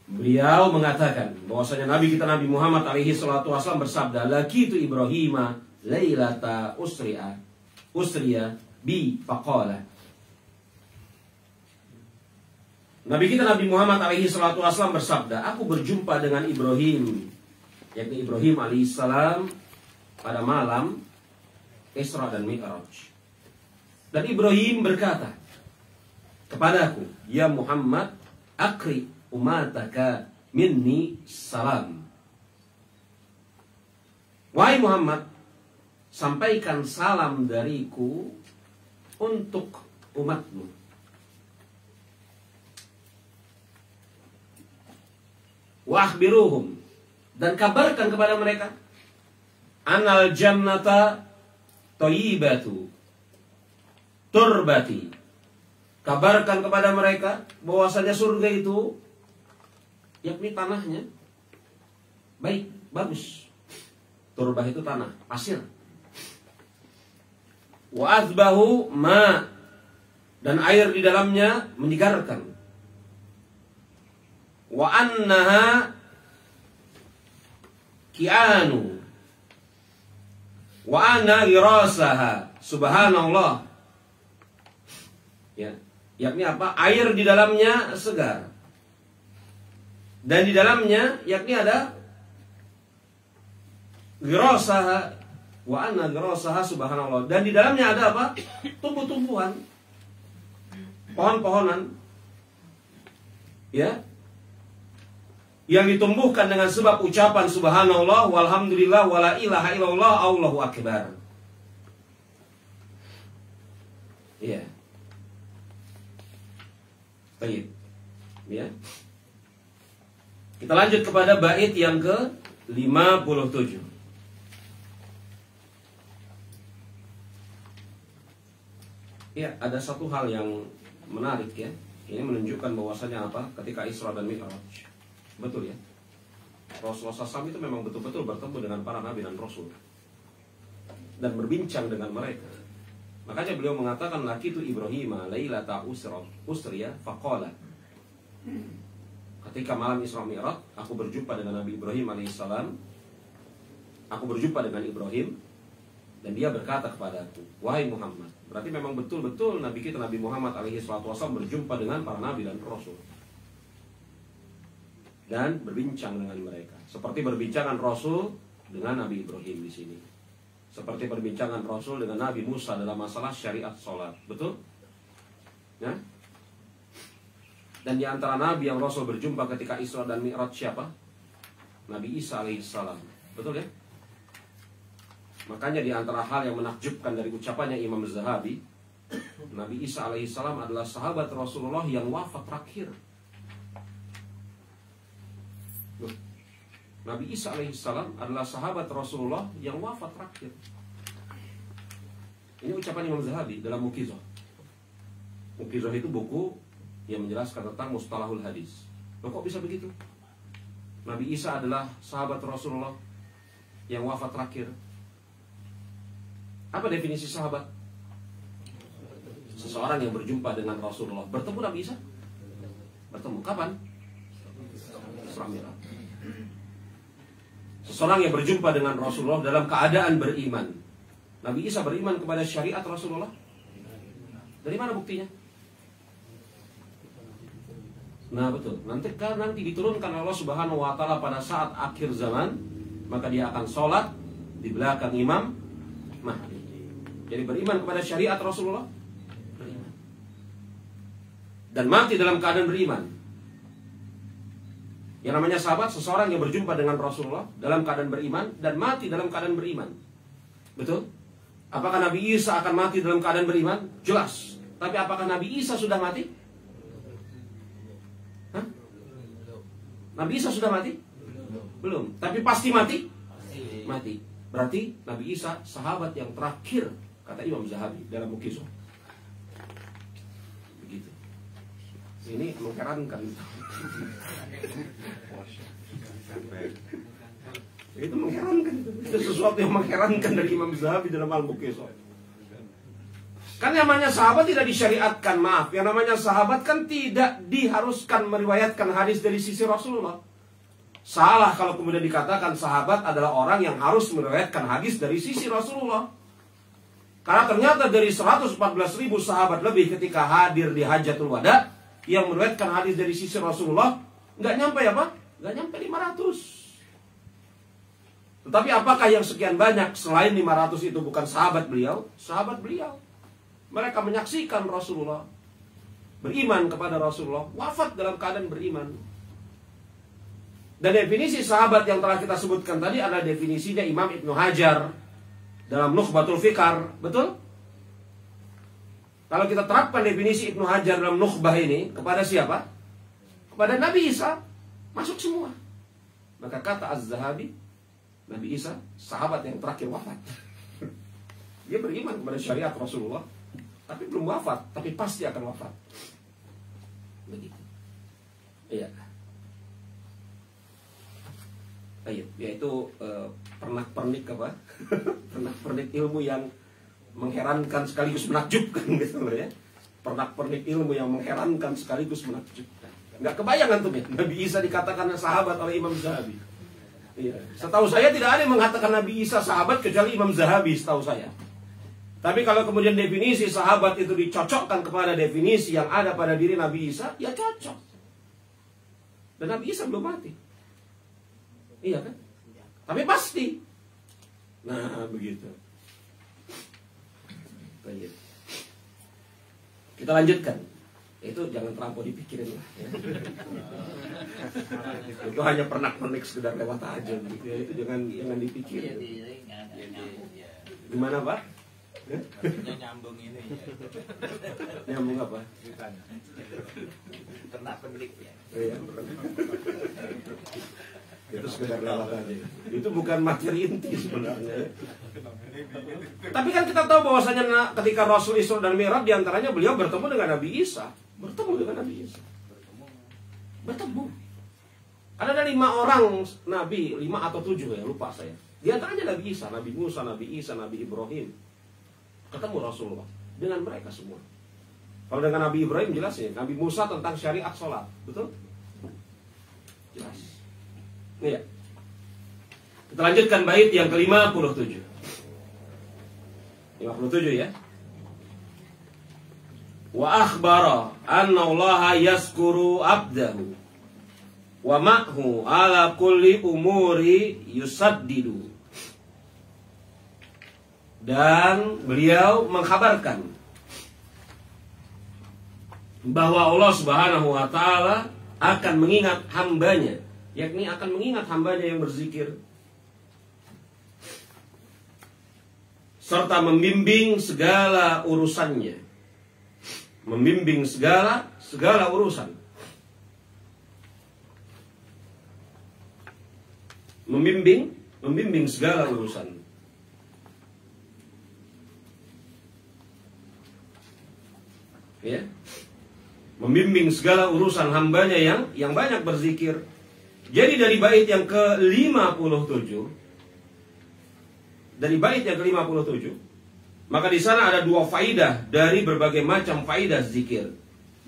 Beliau mengatakan bahwasanya Nabi kita Nabi Muhammad alaihi salatu wasallam bersabda, "Laqitu Ibrahima lailata usriya bi faqala." Nabi kita Nabi Muhammad alaihi salatu wasallam bersabda, "Aku berjumpa dengan Ibrahim," yakni Ibrahim alaihissalam, pada malam Isra dan Mi'raj. Dan Ibrahim berkata kepadaku, "Ya Muhammad, akri umataka minni salam." Wahai Muhammad, sampaikan salam dariku untuk umatmu. Wa akhbiruhum, dan kabarkan kepada mereka, anal jannata thayyibatu turbati. Kabarkan kepada mereka bahwasanya surga itu yakni tanahnya baik, bagus. Turbah itu tanah, pasir. Wa azbahu ma, dan air di dalamnya menyegarkan. Wa annaha ki'anu wa anna ghirasaha, subhanallah. Ya, yakni apa? Air di dalamnya segar. Dan di dalamnya yakni ada ghirasaha wa anna ghirasaha, subhanallah. Dan di dalamnya ada apa? Tumbuh-tumbuhan, pohon-pohonan. Ya, yang ditumbuhkan dengan sebab ucapan subhanallah, walhamdulillah, wala ilaha illallah, Allahu akbar. Iya. Baik. Ya. Kita lanjut kepada bait yang ke-57. Ya, ada satu hal yang menarik ya. Ini menunjukkan bahwasanya apa? Ketika Isra dan Mi'raj, betul ya, Rasulullah SAW itu memang betul-betul bertemu dengan para nabi dan rasul dan berbincang dengan mereka. Makanya beliau mengatakan, laqitu Ibrahima lailata usriya faqala. Ketika malam Isra Mi'raj, aku berjumpa dengan Nabi Ibrahim alaihissalam. Aku berjumpa dengan Ibrahim dan dia berkata kepadaku, wahai Muhammad. Berarti memang betul-betul Nabi kita Nabi Muhammad alaihissalam berjumpa dengan para nabi dan rasul dan berbincang dengan mereka, seperti perbincangan Rasul dengan Nabi Ibrahim di sini, seperti perbincangan Rasul dengan Nabi Musa dalam masalah syariat sholat, betul? Ya? Dan di antara Nabi yang Rasul berjumpa ketika Isra dan Mi'raj siapa? Nabi Isa alaihissalam, betul ya? Makanya di antara hal yang menakjubkan dari ucapannya Imam Zahabi, Nabi Isa alaihissalam adalah sahabat Rasulullah yang wafat terakhir. Nabi Isa alaihissalam adalah sahabat Rasulullah yang wafat terakhir. Ini ucapan Imam Zahabi dalam Muqizah. Muqizah itu buku yang menjelaskan tentang mustalahul hadis. Loh, kok bisa begitu? Nabi Isa adalah sahabat Rasulullah yang wafat terakhir. Apa definisi sahabat? Seseorang yang berjumpa dengan Rasulullah. Bertemu Nabi Isa? Bertemu kapan? Isra Mi'raj. Seseorang yang berjumpa dengan Rasulullah dalam keadaan beriman. Nabi Isa beriman kepada syariat Rasulullah. Dari mana buktinya? Nah betul. Nanti diturunkan Allah Subhanahu wa taala pada saat akhir zaman, maka dia akan sholat di belakang Imam Mahdi. Jadi beriman kepada syariat Rasulullah, beriman. Dan mati dalam keadaan beriman. Yang namanya sahabat, seseorang yang berjumpa dengan Rasulullah dalam keadaan beriman dan mati dalam keadaan beriman. Betul? Apakah Nabi Isa akan mati dalam keadaan beriman? Jelas. Tapi apakah Nabi Isa sudah mati? Hah? Nabi Isa sudah mati? Belum. Tapi pasti mati? Mati. Berarti Nabi Isa sahabat yang terakhir, kata Imam Zahabi dalam Muqizah. Begitu. Ini mengherankan. Itu mengherankan. Itu sesuatu yang mengherankan dari Imam Zahabi dalam Al-Muqizah. Kan namanya sahabat tidak disyariatkan, maaf. Yang namanya sahabat kan tidak diharuskan meriwayatkan hadis dari sisi Rasulullah. Salah kalau kemudian dikatakan sahabat adalah orang yang harus meriwayatkan hadis dari sisi Rasulullah. Karena ternyata dari 114.000 sahabat lebih ketika hadir di Hajatul Wada, yang meriwayatkan hadis dari sisi Rasulullah nggak nyampe apa? Nggak nyampe 500. Tetapi apakah yang sekian banyak selain 500 itu bukan sahabat beliau? Sahabat beliau. Mereka menyaksikan Rasulullah, beriman kepada Rasulullah, wafat dalam keadaan beriman. Dan definisi sahabat yang telah kita sebutkan tadi adalah definisinya Imam Ibnu Hajar dalam Nukhbatul Fikar. Betul? Kalau kita terapkan definisi Ibnu Hajar dalam Nukhbah ini kepada siapa? Kepada Nabi Isa, masuk semua. Maka kata Az-Zahabi, Nabi Isa sahabat yang terakhir wafat. Dia beriman kepada syariat Rasulullah, tapi belum wafat, tapi pasti akan wafat. Begitu. Iya. Ayo, yaitu pernak-pernik apa? Pernak-pernik ilmu yang mengherankan sekaligus menakjubkan gitu loh ya. Pernak-pernik ilmu yang mengherankan sekaligus menakjubkan. Nggak kebayang antum ya, Nabi Isa dikatakan sahabat oleh Imam Zahabi. Iya. Setahu saya tidak ada yang mengatakan Nabi Isa sahabat kecuali Imam Zahabi, setahu saya. Tapi kalau kemudian definisi sahabat itu dicocokkan kepada definisi yang ada pada diri Nabi Isa, ya cocok. Dan Nabi Isa belum mati. Iya kan? Tapi pasti. Nah, begitu. Baik. Kita lanjutkan. Itu jangan terlampau dipikirin lah ya. Itu hanya pernak-pernik sekedar lewat aja gitu ya. Itu jangan dipikirin. Gimana, Pak? Nyambung ini ya. Nyambung apa? Pernak-pernik ya. Iya, itu sekedar lewat aja. Itu bukan materi inti sebenarnya. Tapi kan kita tahu bahwasanya ketika Rasul Isra dan Mi'raj diantaranya beliau bertemu dengan Nabi Isa. Bertemu dengan Nabi Isa. Bertemu. Ada 5 orang Nabi, 5 atau 7 ya, lupa saya. Di antaranya Nabi Isa, Nabi Musa, Nabi Isa, Nabi Ibrahim. Ketemu Rasulullah dengan mereka semua. Kalau dengan Nabi Ibrahim jelas ya, Nabi Musa tentang syariat sholat, betul? Jelas. Iya. Kita lanjutkan bait yang ke-57. 57 ya. Wa akhbara anna Allah yaskuru abdahu wa ma'hu ala kulli umuri yusaddidu. Dan beliau mengkhabarkan bahwa Allah Subhanahu wa taala akan mengingat hambanya, yakni akan mengingat hambanya yang berzikir, serta membimbing segala urusannya. membimbing segala urusan. Membimbing segala urusan. Ya. Membimbing segala urusan hambanya yang banyak berzikir. Jadi dari bait yang ke-57, maka di sana ada 2 faidah dari berbagai macam faidah zikir.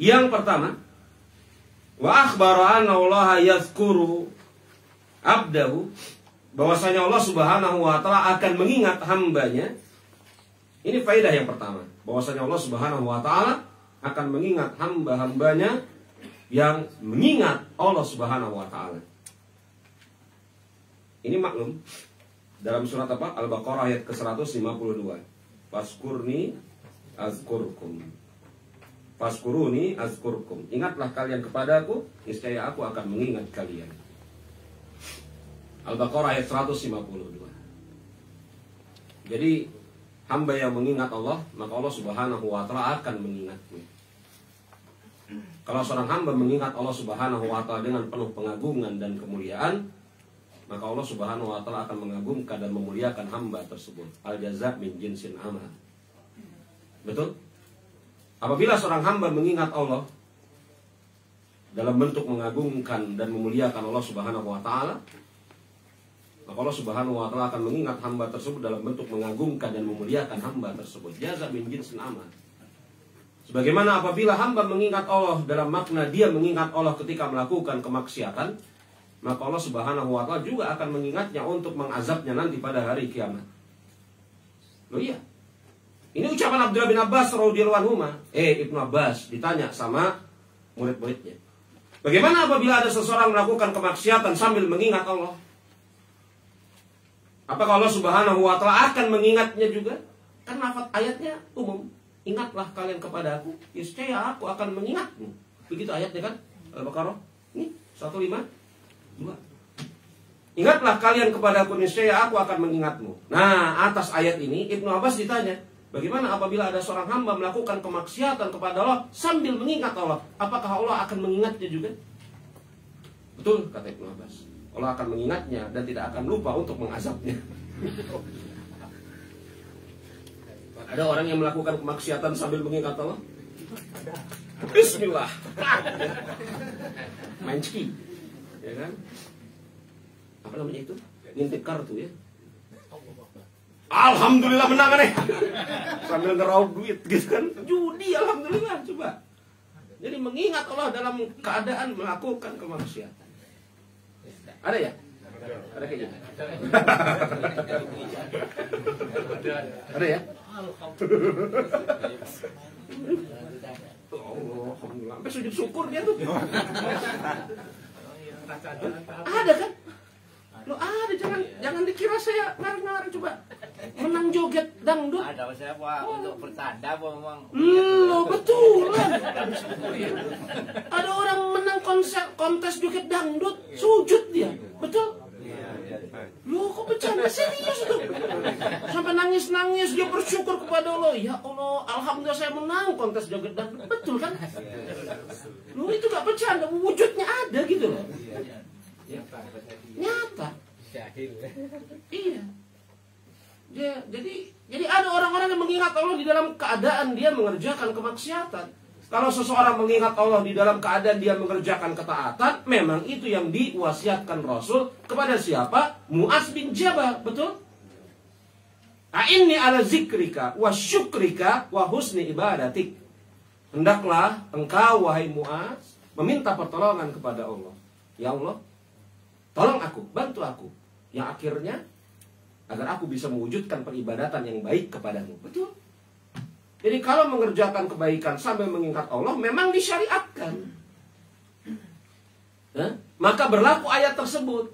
Yang pertama, wa akhbara anna Allah yazkuru abdahu, bahwasanya Allah Subhanahu wa taala akan mengingat hambanya. Ini faidah yang pertama, bahwasanya Allah Subhanahu wa taala akan mengingat hamba-hambanya yang mengingat Allah Subhanahu wa taala. Ini maklum dalam surat apa? Al-Baqarah ayat ke-152. Faskurni azkurkum. Faskuruni azkurkum. Ingatlah kalian kepadaku, niscaya aku akan mengingat kalian. Al-Baqarah ayat 152. Jadi hamba yang mengingat Allah, maka Allah Subhanahu wa taala akan mengingatnya. Kalau seorang hamba mengingat Allah Subhanahu wa taala dengan penuh pengagungan dan kemuliaan, maka Allah Subhanahu wa taala akan mengagungkan dan memuliakan hamba tersebut. Al-jaza' min jinsil amal. Betul? Apabila seorang hamba mengingat Allah dalam bentuk mengagungkan dan memuliakan Allah Subhanahu wa taala, maka Allah Subhanahu wa taala akan mengingat hamba tersebut dalam bentuk mengagungkan dan memuliakan hamba tersebut. Jaza' min jinsil amal. Sebagaimana apabila hamba mengingat Allah dalam makna dia mengingat Allah ketika melakukan kemaksiatan, maka Allah Subhanahu wa taala juga akan mengingatnya untuk mengazabnya nanti pada hari kiamat. Loh iya. Ini ucapan Abdullah bin Abbas radhiyallahu anhu. Ibnu Abbas ditanya sama murid-muridnya. Bagaimana apabila ada seseorang melakukan kemaksiatan sambil mengingat Allah? Apakah Allah Subhanahu wa taala akan mengingatnya juga? Kan lafaz ayatnya umum. Ingatlah kalian kepada aku, niscaya aku akan mengingatmu. Begitu ayatnya kan? Al-Baqarah. Ini 152. Ingatlah kalian kepada aku, niscaya aku akan mengingatmu. Nah, atas ayat ini Ibnu Abbas ditanya, bagaimana apabila ada seorang hamba melakukan kemaksiatan kepada Allah sambil mengingat Allah? Apakah Allah akan mengingatnya juga? Betul, kata Ibnu Abbas. Allah akan mengingatnya dan tidak akan lupa untuk mengazabnya. Ada orang yang melakukan kemaksiatan sambil mengingat Allah? Bismillah. Main ski, ya kan? Apa namanya itu? Ngintip kartu ya. Alhamdulillah menang nih. Sambil ngeraup duit gitu kan. Judi alhamdulillah coba. Jadi mengingat Allah dalam keadaan melakukan kemaksiatan. Ada ya? Ada kayak gitu. Ada ya? Alhamdulillah. Sampai sujud syukur dia tuh. Ada kan? Lo ada, jangan dikira saya ngarang-ngarang, coba menang joget dangdut. Ada saya untuk bertanda memang. Lo betul kan? Ada orang menang kontes joget dangdut, sujud dia, betul? Lo kok bercanda serius tuh? Sampai nangis-nangis dia bersyukur kepada Allah. Ya Allah, alhamdulillah saya menang kontes joget dangdut, betul kan? Lo itu gak bercanda, wujudnya ada gitu loh. Nyata. Iya. Jadi ada orang-orang yang mengingat Allah di dalam keadaan dia mengerjakan kemaksiatan. Kalau seseorang mengingat Allah di dalam keadaan dia mengerjakan ketaatan, memang itu yang diwasiatkan Rasul kepada siapa? Mu'adz bin Jabal, betul? A'inni ala zikrika wa syukrika wa husni ibadatik. Hendaklah engkau wahai Mu'adz meminta pertolongan kepada Allah. Ya Allah, tolong aku, bantu aku. Yang akhirnya agar aku bisa mewujudkan peribadatan yang baik kepadamu. Betul? Jadi kalau mengerjakan kebaikan sambil mengingat Allah memang disyariatkan. Maka berlaku ayat tersebut.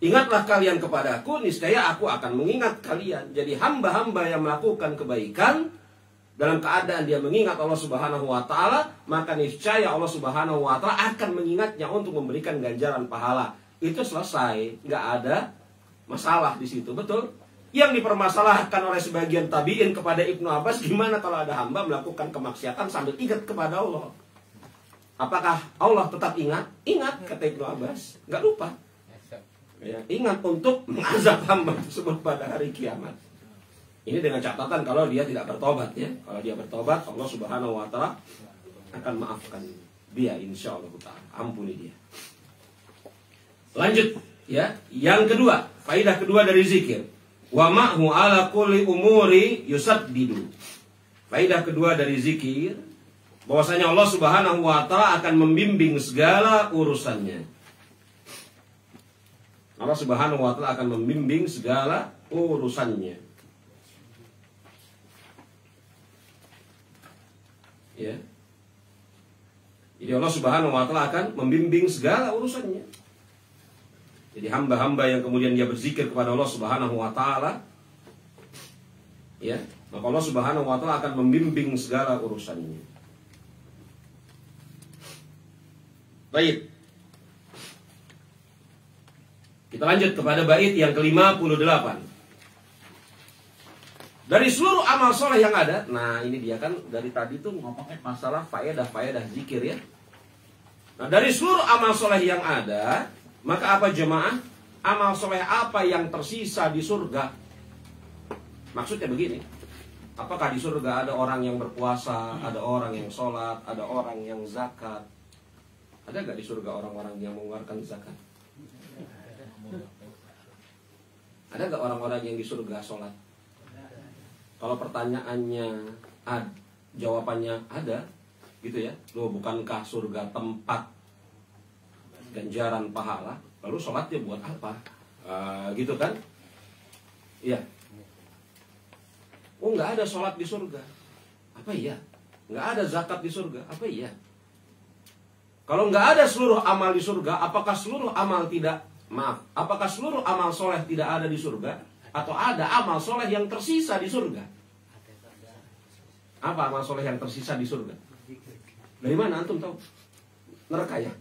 Ingatlah kalian kepadaku, niscaya aku akan mengingat kalian. Jadi hamba-hamba yang melakukan kebaikan dalam keadaan dia mengingat Allah Subhanahu wa taala, maka niscaya Allah Subhanahu wa taala akan mengingatnya untuk memberikan ganjaran pahala. Itu selesai, nggak ada masalah di situ, betul? Yang dipermasalahkan oleh sebagian tabi'in kepada Ibnu Abbas, gimana kalau ada hamba melakukan kemaksiatan sambil ingat kepada Allah? Apakah Allah tetap ingat? Ingat, kata Ibnu Abbas. Nggak lupa. Ya, ingat untuk mengazab hamba tersebut pada hari kiamat. Ini dengan catatan kalau dia tidak bertobat ya. Kalau dia bertobat, Allah Subhanahu wa taala akan maafkan dia, insya Allah taala. Ampuni dia. Lanjut ya. Yang kedua, faidah kedua dari zikir. Wa ma'hu ala kulli umuri yusaddidu. Faidah kedua dari zikir, bahwasanya Allah Subhanahu wa taala akan membimbing segala urusannya. Allah Subhanahu wa taala akan membimbing segala urusannya. Ya. Jadi Allah Subhanahu wa taala akan membimbing segala urusannya. Jadi hamba-hamba yang kemudian dia berzikir kepada Allah Subhanahu wa taala, ya, maka Allah Subhanahu wa taala akan membimbing segala urusannya. Baik. Kita lanjut kepada bait yang ke-58. Dari seluruh amal soleh yang ada, nah ini dia kan dari tadi tuh ngomongin masalah faedah zikir ya. Nah dari seluruh amal soleh yang ada, maka apa jemaah? Amal soleh apa yang tersisa di surga? Maksudnya begini, apakah di surga ada orang yang berpuasa, ada orang yang sholat, ada orang yang zakat? Ada gak di surga orang-orang yang mengeluarkan zakat? Ada gak orang-orang yang di surga sholat? Kalau pertanyaannya jawabannya ada, gitu ya. Loh, bukankah surga tempat ganjaran pahala? Lalu sholatnya buat apa? Gitu kan? Iya. Oh, nggak ada sholat di surga. Apa iya? Nggak ada zakat di surga. Apa iya? Kalau nggak ada seluruh amal di surga, apakah seluruh amal tidak? Maaf, apakah seluruh amal soleh tidak ada di surga? Atau ada amal soleh yang tersisa di surga? Apa amal soleh yang tersisa di surga? Dari mana antum tahu? Neraka ya?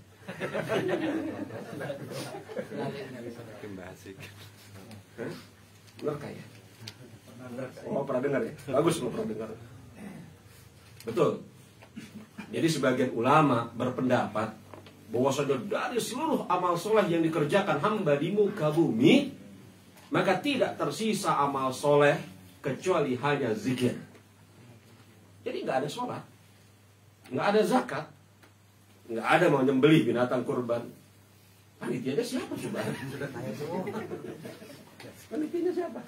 Neraka ya? Oh, pernah dengar ya? Bagus lo pernah dengar. Betul. Jadi sebagian ulama berpendapat bahwasanya dari seluruh amal soleh yang dikerjakan hamba di muka bumi, maka tidak tersisa amal soleh kecuali hanya zikir. Jadi nggak ada sholat, nggak ada zakat, nggak ada mau nyembelih binatang kurban. Panitianya siapa coba? Panitianya siapa?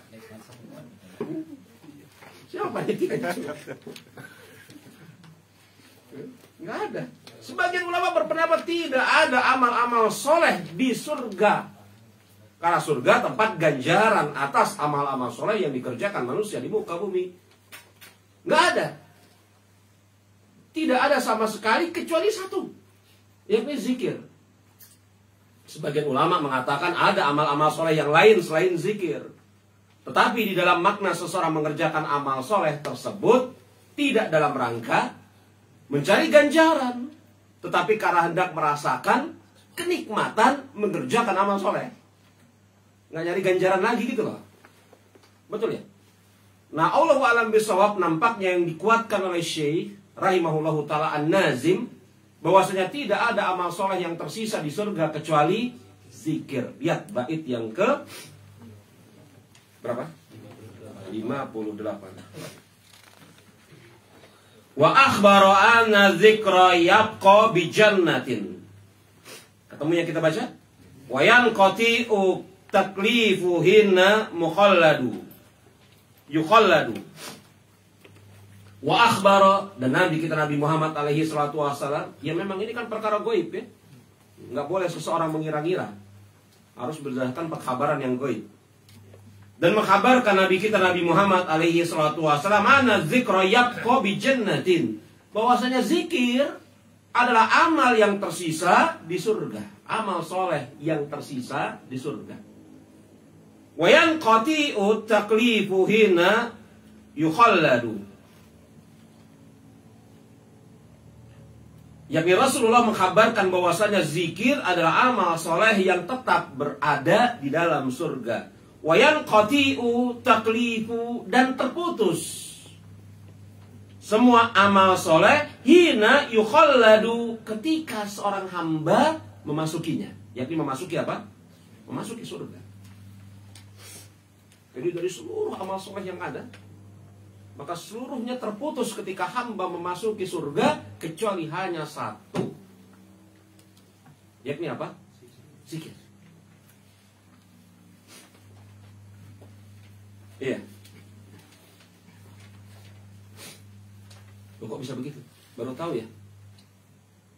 Siapa panitianya? Nggak ada. Sebagian ulama berpendapat tidak ada amal-amal soleh di surga. Karena surga tempat ganjaran atas amal-amal soleh yang dikerjakan manusia di muka bumi. Nggak ada. Tidak ada sama sekali kecuali satu, yakni zikir. Sebagian ulama mengatakan ada amal-amal soleh yang lain selain zikir. Tetapi di dalam makna seseorang mengerjakan amal soleh tersebut tidak dalam rangka mencari ganjaran, tetapi karena hendak merasakan kenikmatan mengerjakan amal soleh. Nggak nyari ganjaran lagi gitu loh. Betul ya? Nah, Allahu a'lam bishawab, nampaknya yang dikuatkan oleh Syekh rahimahullahu ta'ala An-Nazim, bahwasanya tidak ada amal soleh yang tersisa di surga kecuali zikir. Lihat bait yang ke berapa? 58. Wa akhbara anna dzikra yabqa bi jannatin. Ketemu yang kita baca? Wa yanqati'u taklifu hinna yukhalladu. Wa akhbara, dan Nabi kita Nabi Muhammad alaihi salatu wassalam, ya memang ini kan perkara gaib ya. Enggak boleh seseorang mengira-ngira. Harus berdasarkan pengkhabaran yang gaib. Dan mengkhabarkan Nabi kita Nabi Muhammad alaihi salatu wassalam, ana dzikra yabqa bi jannatin, bahwasanya zikir adalah amal yang tersisa di surga, amal soleh yang tersisa di surga. Wa yanqati'u taklifu hina yukhalladu. Yakni Rasulullah mengkhabarkan bahwasanya zikir adalah amal soleh yang tetap berada di dalam surga. Wayanqati'u taklifu, dan terputus semua amal soleh hina yukhalladu, ketika seorang hamba memasukinya. Yakni memasuki apa? Memasuki surga. Jadi dari seluruh amal soleh yang ada, maka seluruhnya terputus ketika hamba memasuki surga, kecuali hanya satu. Yakni apa? Zikir. Iya. Loh, kok bisa begitu? Baru tahu ya?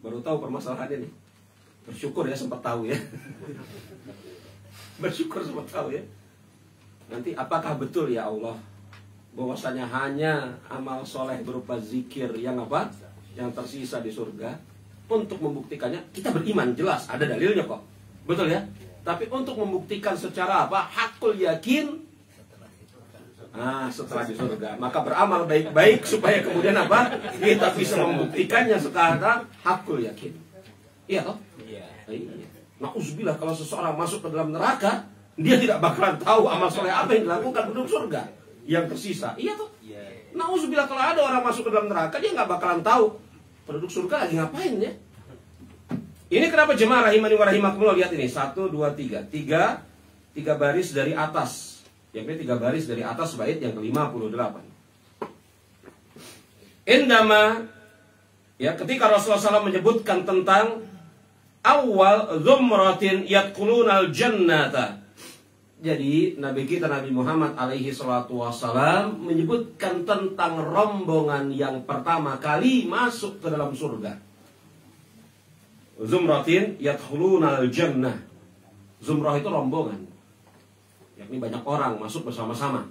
Baru tahu permasalahannya nih. Bersyukur ya sempat tahu ya. Bersyukur sempat tahu ya. Nanti apakah betul ya Allah bahwasanya hanya amal soleh berupa zikir yang apa? Yang tersisa di surga? Untuk membuktikannya kita beriman, jelas ada dalilnya kok. Betul ya? Tapi untuk membuktikan secara apa? Hakul yakin. Setelah di surga, maka beramal baik-baik supaya kemudian apa? Kita bisa membuktikannya sekarang hakul yakin. Iya toh? Iya. Nauzubillah, kalau seseorang masuk ke dalam neraka, dia tidak bakalan tahu amal soleh apa yang dilakukan penduduk surga yang tersisa. Iya toh? Nauzubillah, kalau ada orang masuk ke dalam neraka, dia nggak bakalan tahu penduduk surga lagi ngapain ya. Ini kenapa jemaah rahimani wa rahimakumullah, lihat ini 1, 2, 3 tiga baris dari atas. Yakni 3 baris dari atas bait yang ke-58. Indama, ya, ketika Rasulullah SAW menyebutkan tentang awal zumratin yadkhulunal jannata. Jadi Nabi kita Nabi Muhammad alaihi salatu wassalam menyebutkan tentang rombongan yang pertama kali masuk ke dalam surga. Zumratin yadkhulunal jannah. Zumrah itu rombongan, yakni banyak orang masuk bersama-sama.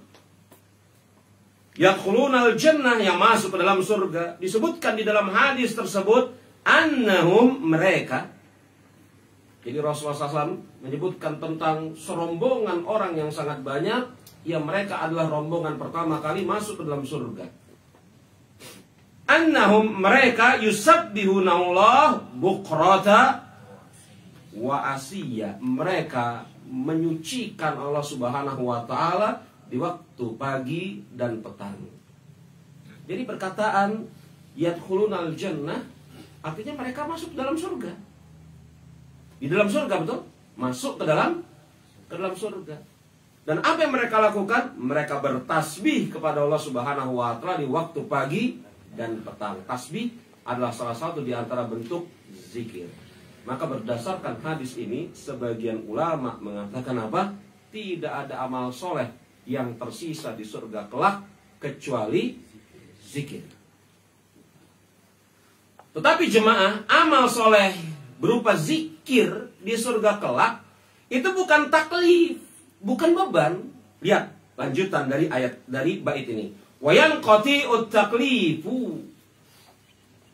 Yadkhulunal jannah, yang masuk ke dalam surga. Disebutkan di dalam hadis tersebut annahum, mereka. Jadi Rasulullah SAW menyebutkan tentang serombongan orang yang sangat banyak, yang mereka adalah rombongan pertama kali masuk ke dalam surga. Annahum, mereka yusabbihunallah bukrata wa asiyya, mereka menyucikan Allah Subhanahu wa taala di waktu pagi dan petang. Jadi perkataan yadkhulunal jannah artinya mereka masuk ke dalam surga. Di dalam surga, betul? Masuk ke dalam surga. Dan apa yang mereka lakukan? Mereka bertasbih kepada Allah Subhanahu wa taala di waktu pagi dan petang. Tasbih adalah salah satu di antara bentuk zikir. Maka berdasarkan hadis ini, sebagian ulama mengatakan apa? Tidak ada amal soleh yang tersisa di surga kelak kecuali zikir. Tetapi jemaah, amal soleh berupa zikir di surga kelak itu bukan taklif, bukan beban. Lihat lanjutan dari ayat, dari bait ini. Wayanqati'ut taklifu.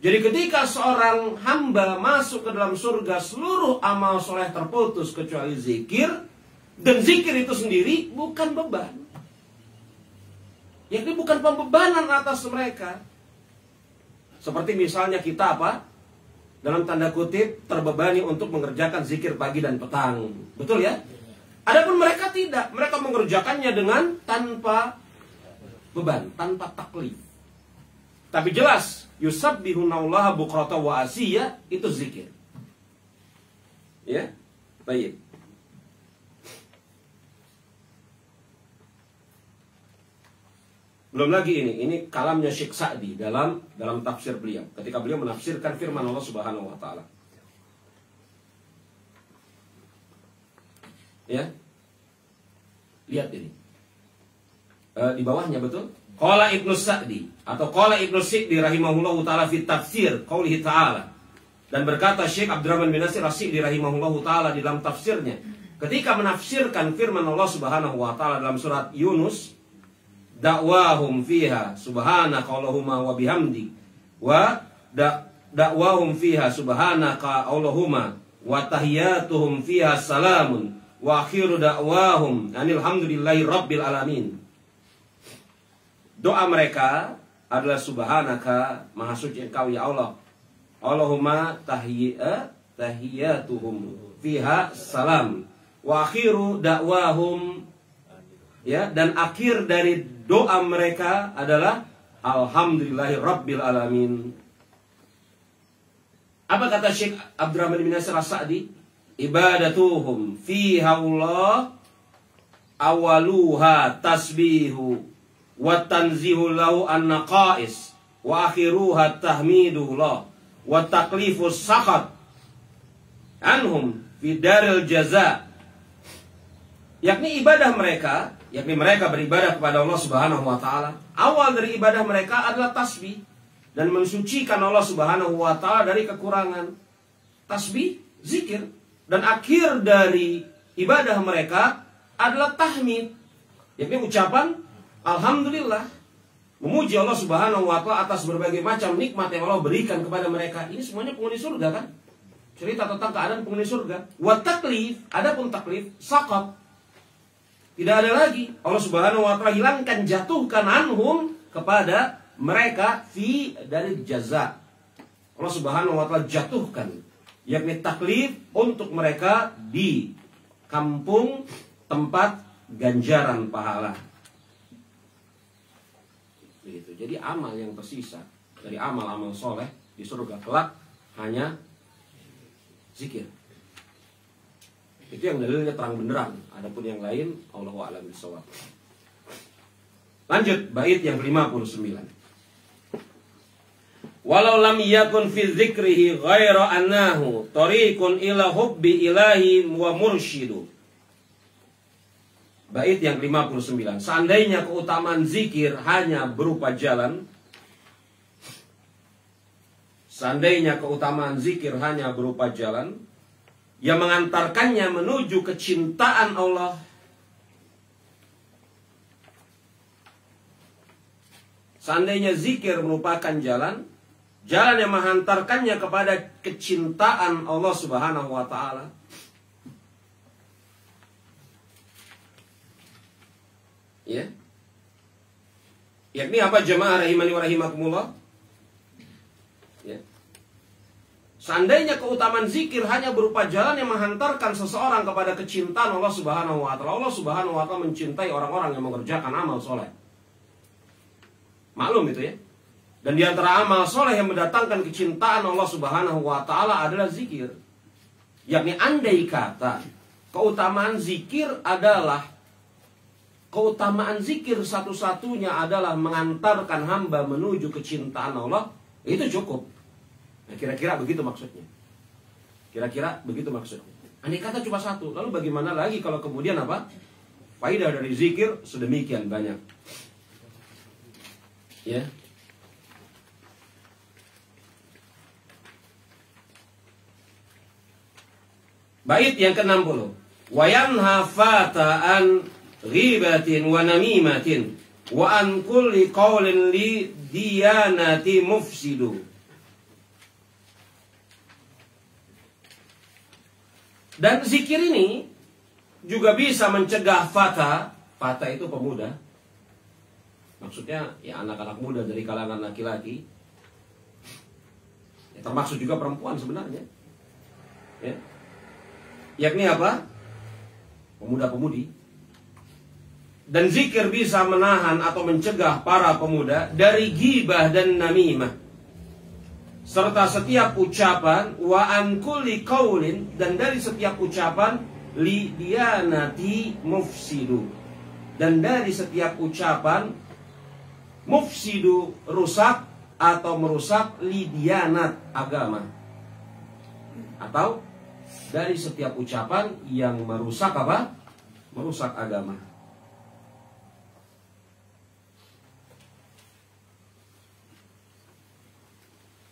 Jadi ketika seorang hamba masuk ke dalam surga, seluruh amal soleh terputus kecuali zikir. Dan zikir itu sendiri bukan beban. Yakni bukan pembebanan atas mereka. Seperti misalnya kita apa? Dalam tanda kutip terbebani untuk mengerjakan zikir pagi dan petang. Betul ya? Adapun mereka tidak. Mereka mengerjakannya dengan tanpa beban, tanpa taklif. Tapi jelas yusabbihunallaha bukrata wa asiyya, itu zikir. Ya, baik. Belum lagi ini kalamnya Syekh Sa'di dalam tafsir beliau ketika beliau menafsirkan firman Allah Subhanahu wa taala. Ya. Lihat ini. Di bawahnya, betul? Qala Ibnu Sa'di atau qala Ibnu Sa'di rahimahullahu taala fi tafsir qaulihi ta'ala. Dan berkata Syekh Abdurrahman bin Nasir As-Sa'di rahimahullahu taala di dalam tafsirnya ketika menafsirkan firman Allah Subhanahu wa taala dalam surat Yunus, dakwahum fiha subhanaka Allahumma wa bihamdi wa dakwahum fiha subhanaka Allahumma wa tahiyyatuhum fiha salamun wa akhiru dakwahum alhamdulillahi rabbil alamin. Doa mereka adalah subhanaka, maha suci engkau ya Allah. Allahumma tahiyyatuhum fiha salam wa akhiru dakwahum ya, dan akhir dari doa mereka adalah alhamdulillahirabbil alamin. Apa kata Syekh Abdurrahman bin Nasir As-Sa'di? Ibadatuhum fiha Allah awaluha tasbihu wa tanzihu lahu an-naqais wa akhiruha tahmidullah wa taklifus sakhat anhum fi daril jaza. Yakni ibadah mereka, yakni mereka beribadah kepada Allah Subhanahu wa taala. Awal dari ibadah mereka adalah tasbih dan mensucikan Allah Subhanahu wa taala dari kekurangan. Tasbih, zikir, dan akhir dari ibadah mereka adalah tahmid, yakni ucapan alhamdulillah, memuji Allah Subhanahu wa taala atas berbagai macam nikmat yang Allah berikan kepada mereka. Ini semuanya penghuni surga kan? Cerita tentang keadaan penghuni surga. Wa taklif, adapun taklif, saqat. Tidak ada lagi. Allah Subhanahu wa taala hilangkan, jatuhkan anhum kepada mereka fi dari jaza. Allah Subhanahu wa taala jatuhkan, yakni taklif untuk mereka di kampung tempat ganjaran pahala. Begitu. Jadi amal yang tersisa dari amal-amal soleh di surga kelak hanya zikir. Itu yang dalilnya terang benderang. Adapun yang lain, Allahu a'lam bishawab. Lanjut bait yang ke-59. Walau lam yakun fi dzikrihi ghaira annahu tariqun ila hubbi ilahi wa mursyidu. Bait yang ke-59. Seandainya keutamaan zikir hanya berupa jalan, seandainya keutamaan zikir hanya berupa jalan yang mengantarkannya menuju kecintaan Allah, seandainya zikir merupakan jalan yang menghantarkannya kepada kecintaan Allah Subhanahu wa taala, ya. Yakni apa jemaah rahimani wa rahimakumullah? Ya. Seandainya keutamaan zikir hanya berupa jalan yang menghantarkan seseorang kepada kecintaan Allah Subhanahu wa taala, Allah Subhanahu wa taala mencintai orang-orang yang mengerjakan amal soleh. Maklum itu ya. Dan di antara amal soleh yang mendatangkan kecintaan Allah Subhanahu wa taala adalah zikir. Yakni andai kata keutamaan zikir adalah keutamaan zikir satu-satunya adalah mengantarkan hamba menuju kecintaan Allah, itu cukup. Nah, kira-kira begitu maksudnya. Kira-kira begitu maksudnya. Andai kata cuma satu, lalu bagaimana lagi kalau kemudian apa? Faidah dari zikir sedemikian banyak. Ya. Bait yang ke-60. Wa yanha fata'an ghibatin wa namimatin wa an kulli qawlin li diyanati mufsidu. Dan zikir ini juga bisa mencegah fata. Fata itu pemuda. Maksudnya ya anak-anak muda dari kalangan laki-laki. Ya, termasuk juga perempuan sebenarnya. Ya. Yakni apa? Pemuda-pemudi. Dan zikir bisa menahan atau mencegah para pemuda dari ghibah dan namimah. Serta setiap ucapan wa an kulli qaulin, dan dari setiap ucapan li diyanati mufsidu, dan dari setiap ucapan mufsidu rusak atau merusak li diyanat agama, atau dari setiap ucapan yang merusak apa? Merusak agama.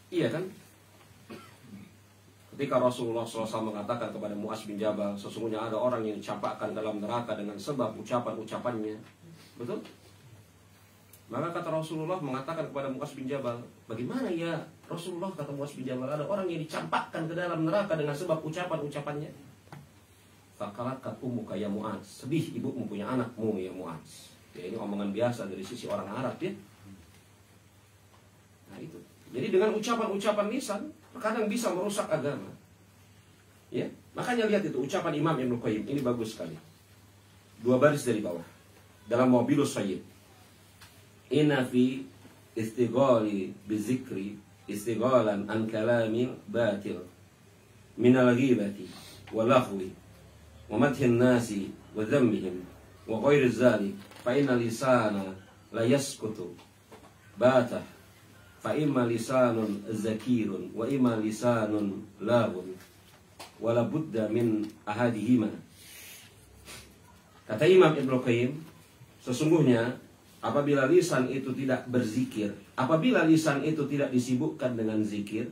Iya kan? Ketika Rasulullah SAW mengatakan kepada Mu'adz bin Jabal, sesungguhnya ada orang yang dicampakkan dalam neraka dengan sebab ucapan-ucapannya. Betul? Maka kata Rasulullah mengatakan kepada Mu'adz bin Jabal, bagaimana ya Rasulullah, kata Mu'adz bin Jabal, ada orang yang dicampakkan ke dalam neraka dengan sebab ucapan-ucapannya. Fakalakat ummuka ya Mu'adz, sedih ibumu punya anakmu ya Mu'adz. Ya, ini omongan biasa dari sisi orang Arab ya. Nah itu. Jadi dengan ucapan-ucapan lisan terkadang bisa merusak agama. Ya, makanya lihat itu ucapan Imam Ibnu Qayyim, ini bagus sekali. 2 baris dari bawah. dalam Wabilus Sayyid. Inna fi istighali bizikri istighalan an kalamin batil minal ghibati wal lahwi wa madhin nasi wa dhammihim wa ghairi dzalik fa inna lisana la yaskutu batah fa imma lisanun zakirun wa imma lisanun laghun wa la budda min ahadihima. Kata Imam Ibnu Qayyim, sesungguhnya apabila lisan itu tidak berzikir, apabila lisan itu tidak disibukkan dengan zikir,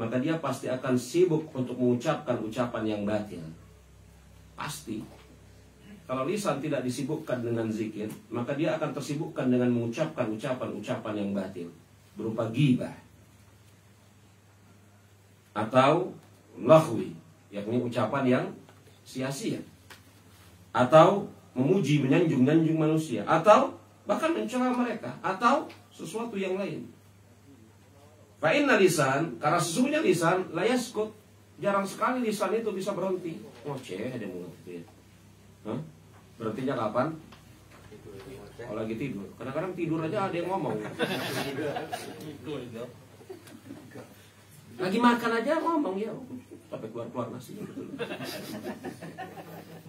maka dia pasti akan sibuk untuk mengucapkan ucapan yang batil. Pasti. Kalau lisan tidak disibukkan dengan zikir, maka dia akan tersibukkan dengan mengucapkan ucapan-ucapan yang batil, berupa ghibah atau lahwi, yakni ucapan yang sia-sia, atau memuji, menyanjung manusia, atau bahkan mencela mereka, atau sesuatu yang lain. Fa inna lisan, karena sesungguhnya lisan la yaskut, jarang sekali lisan itu bisa berhenti. Ngoceh ada mulutnya. Berhentinya kapan? Kalau lagi tidur. Kadang-kadang tidur aja ada yang ngomong. Lagi makan aja ngomong ya, sampai keluar-keluar nasi.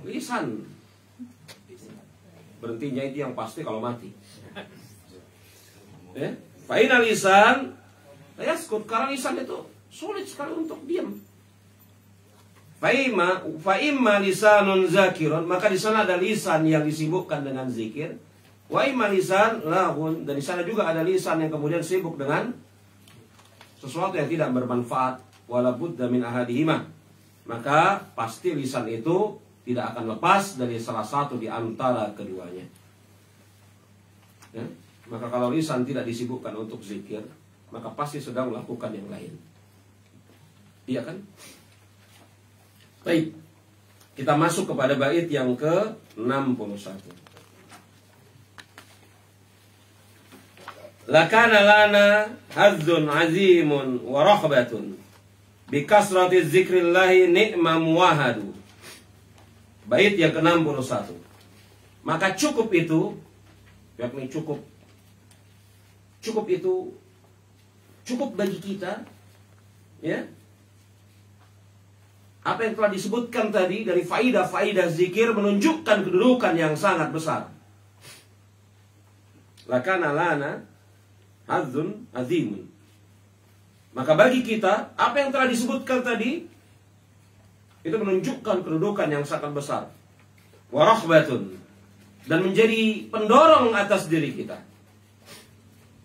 Lisan. Berhentinya itu yang pasti kalau mati. Ya, fa'inal lisan ya skut, karena lisan itu sulit sekali untuk diam. Fa'imma lisanun zakirun, maka di sana ada lisan yang disibukkan dengan zikir. Wa imma lisan lahun, dan di sana juga ada lisan yang kemudian sibuk dengan sesuatu yang tidak bermanfaat. Wala budda min ahadihima, maka pasti lisan itu tidak akan lepas dari salah satu di antara keduanya. Ya? Maka kalau lisan tidak disibukkan untuk zikir, maka pasti sedang melakukan yang lain. Iya kan? Baik. Kita masuk kepada bait yang ke-61. Lakana lana hazzun azimun wa rahbatun bi kasrati dzikrillahi ni'ma muwahadu. Bait yang ke-61. Maka cukup itu, yakni cukup itu cukup bagi kita, ya. Apa yang telah disebutkan tadi dari faidah-faidah zikir menunjukkan kedudukan yang sangat besar. Lakana lana hadzun azimun. Maka bagi kita, apa yang telah disebutkan tadi itu menunjukkan kedudukan yang sangat besar. Warahbatun, dan menjadi pendorong atas diri kita.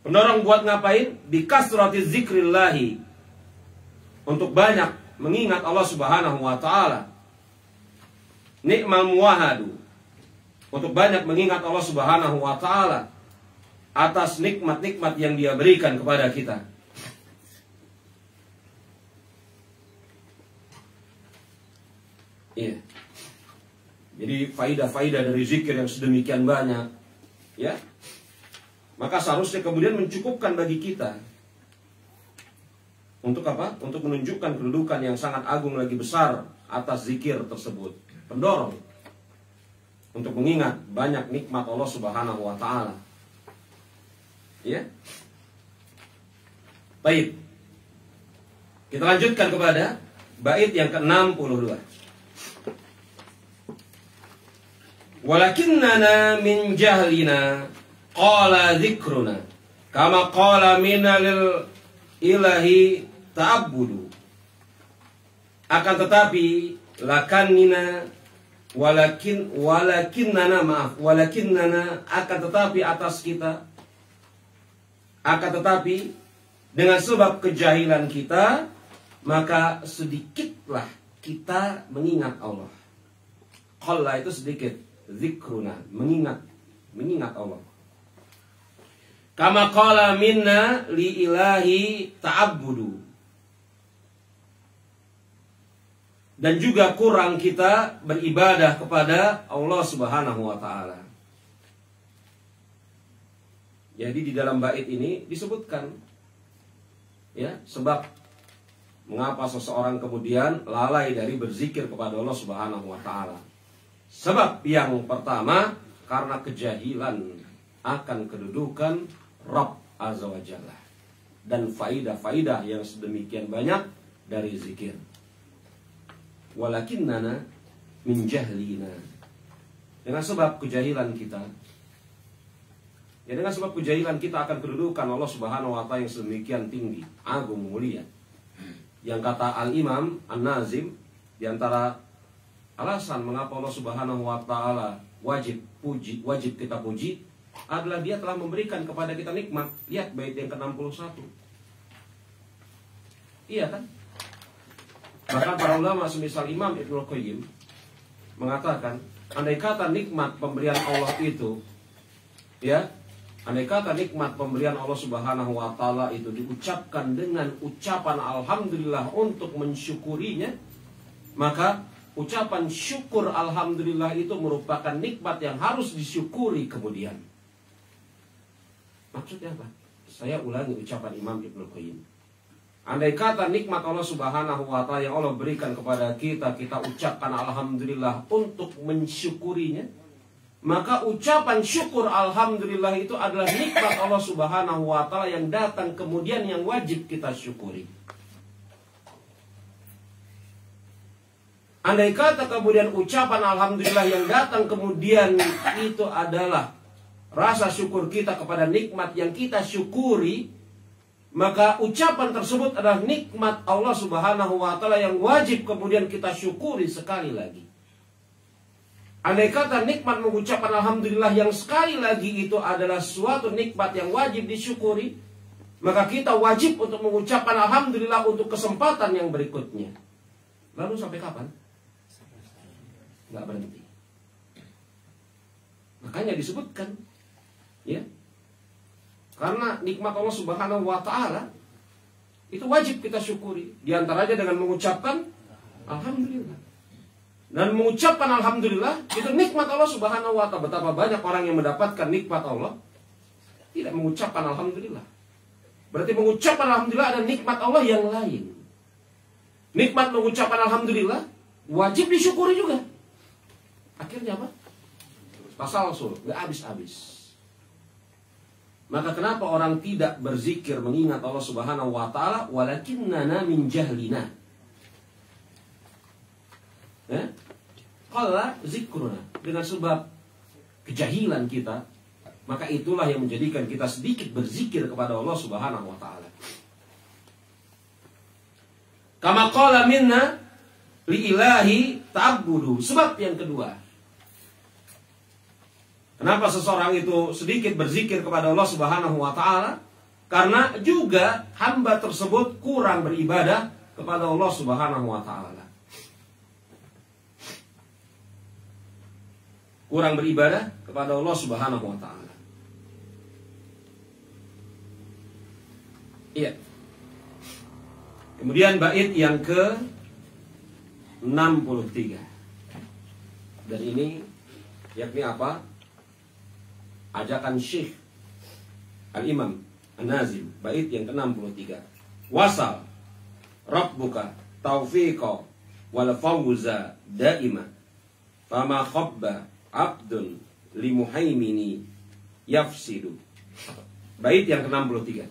Pendorong buat ngapain? Bikasrati zikrillahi, untuk banyak mengingat Allah Subhanahu wa taala. Ni'mal muwahadu, untuk banyak mengingat Allah Subhanahu wa taala atas nikmat-nikmat yang Dia berikan kepada kita. Iya. Jadi faidah-faidah dari zikir yang sedemikian banyak, ya. Maka seharusnya kemudian mencukupkan bagi kita untuk apa? Untuk menunjukkan kedudukan yang sangat agung lagi besar atas zikir tersebut. Pendorong untuk mengingat banyak nikmat Allah Subhanahu wa taala. Ya. Baik. Kita lanjutkan kepada bait yang ke-62. Walakinnana min jahlina qala dzikruna kama qala minal ilahi ta'abbudu. Akan tetapi walakinnana akan tetapi atas kita, akan tetapi dengan sebab kejahilan kita, maka sedikitlah kita mengingat Allah. Qalla itu sedikit, zikruna, mengingat Allah. Kama qala minna li ilahi ta'abbudu. Dan juga kurang kita beribadah kepada Allah Subhanahu wa taala. Jadi di dalam bait ini disebutkan, ya, sebab mengapa seseorang kemudian lalai dari berzikir kepada Allah Subhanahu wa taala. Sebab yang pertama, karena kejahilan akan kedudukan Rabb Azza wa Jalla dan faidah-faidah yang sedemikian banyak dari zikir. Walakinnana min jahlina, dengan sebab kejahilan kita, ya dengan sebab kejahilan kita akan kedudukan Allah Subhanahu wa taala yang sedemikian tinggi, agung, mulia. Yang kata Al-Imam An-Nazim, di antara alasan mengapa Allah Subhanahu wa taala wajib kita puji adalah Dia telah memberikan kepada kita nikmat. Lihat bait yang ke-61. Iya kan? Bahkan para ulama semisal Imam Ibnu Qayyim mengatakan, andai kata nikmat pemberian Allah itu, ya, andai kata nikmat pemberian Allah Subhanahu wa taala itu diucapkan dengan ucapan alhamdulillah untuk mensyukurinya, maka ucapan syukur alhamdulillah itu merupakan nikmat yang harus disyukuri kemudian. Maksudnya apa? Saya ulangi ucapan Imam Ibnu Qayyim. Andai kata nikmat Allah Subhanahu wa taala yang Allah berikan kepada kita, kita ucapkan alhamdulillah untuk mensyukurinya, maka ucapan syukur alhamdulillah itu adalah nikmat Allah Subhanahu wa taala yang datang kemudian yang wajib kita syukuri. Andai kata kemudian ucapan alhamdulillah yang datang kemudian itu adalah rasa syukur kita kepada nikmat yang kita syukuri, maka ucapan tersebut adalah nikmat Allah Subhanahu wa taala yang wajib kemudian kita syukuri sekali lagi. Andai kata nikmat mengucapkan alhamdulillah yang sekali lagi itu adalah suatu nikmat yang wajib disyukuri, maka kita wajib untuk mengucapkan alhamdulillah untuk kesempatan yang berikutnya. Lalu sampai kapan? Nggak berhenti. Makanya disebutkan, ya, karena nikmat Allah Subhanahu wa taala itu wajib kita syukuri. Di antaranya dengan mengucapkan alhamdulillah. Dan mengucapkan alhamdulillah itu nikmat Allah Subhanahu wa taala. Betapa banyak orang yang mendapatkan nikmat Allah tidak mengucapkan alhamdulillah. Berarti mengucapkan alhamdulillah ada nikmat Allah yang lain. Nikmat mengucapkan alhamdulillah wajib disyukuri juga. Akhirnya apa? Tasalsul, nggak habis-habis. Maka kenapa orang tidak berzikir mengingat Allah Subhanahu wa taala? Walakinnana min jahlina. Qalla zikruna, dengan sebab kejahilan kita, maka itulah yang menjadikan kita sedikit berzikir kepada Allah Subhanahu wa taala. Kama qala minna li ilahi ta'budu. Sebab yang kedua, kenapa seseorang itu sedikit berzikir kepada Allah Subhanahu wa taala? Karena juga hamba tersebut kurang beribadah kepada Allah Subhanahu wa taala. Kurang beribadah kepada Allah Subhanahu wa taala. Iya. Kemudian bait yang ke-63. Dan ini yakni apa? Ajakan Syekh Al-Imam An-Nazim, bait yang ke-63. Wasal Rabbuka taufiqa wal fawza daima, fama khabba abdun limuhaimini yafsidu. Bait yang ke-63.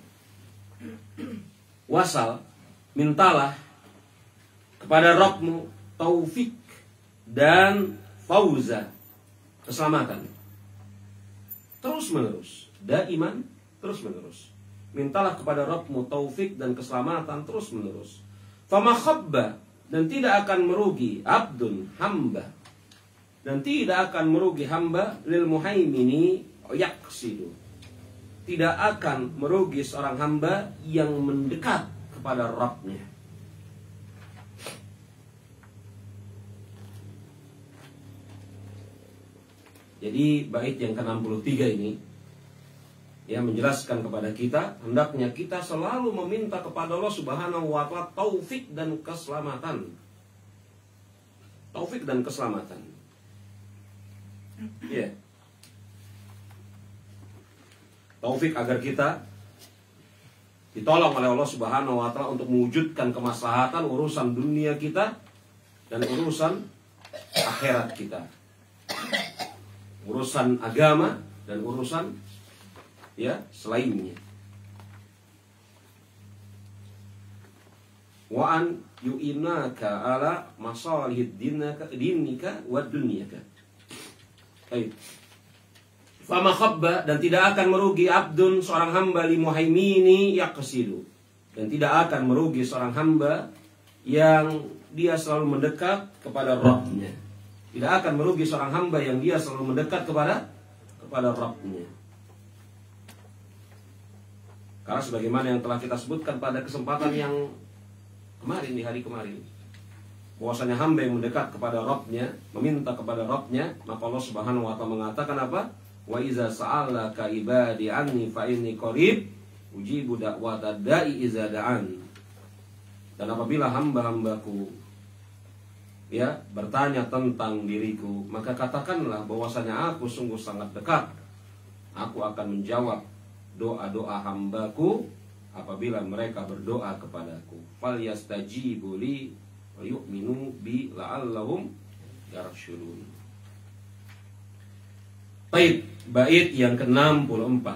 Wasal, mintalah kepada Rabbmu taufik dan fauza, keselamatan. Terus menerus, daiman, terus menerus. Mintalah kepada Rabbmu taufik dan keselamatan terus menerus. Fama khabba, dan tidak akan merugi abdun, hamba, dan tidak akan merugi hamba lil muhaimini yaksidu, tidak akan merugi seorang hamba yang mendekat kepada Rabbnya. Jadi bait yang ke-63 ini ya menjelaskan kepada kita, hendaknya kita selalu meminta kepada Allah Subhanahu wa taala taufik dan keselamatan. Taufik dan keselamatan. Ya. Taufik agar kita ditolong oleh Allah Subhanahu wa taala untuk mewujudkan kemaslahatan urusan dunia kita dan urusan akhirat kita. urusan agama dan urusan ya selainnya. Wa an yu'inaka ala masalihid dinika wa dunyaka. Baik. Fama khabba, dan tidak akan merugi abdun seorang hamba li muhaimini yaqsidu, dan tidak akan merugi seorang hamba yang dia selalu mendekat kepada Rabb-nya. Tidak akan merugi seorang hamba yang dia selalu mendekat kepada Rabb-nya. Karena sebagaimana yang telah kita sebutkan pada kesempatan yang kemarin, di hari kemarin, bahwasanya hamba yang mendekat kepada Rabb-nya, meminta kepada Rabb-nya, maka Allah Subhanahu wa taala mengatakan apa? Wa iza sa'alaka ibadi anni fa inni qarib ujibu da'watad da'i iza da'an. Dan apabila hamba-hambaku ya bertanya tentang diriku, maka katakanlah bahwasanya aku sungguh sangat dekat. Aku akan menjawab doa-doa hambaku apabila mereka berdoa kepadaku. Fal yastajibu li wa yu'minu bi la'allahum yarshudun. Bait yang ke-64.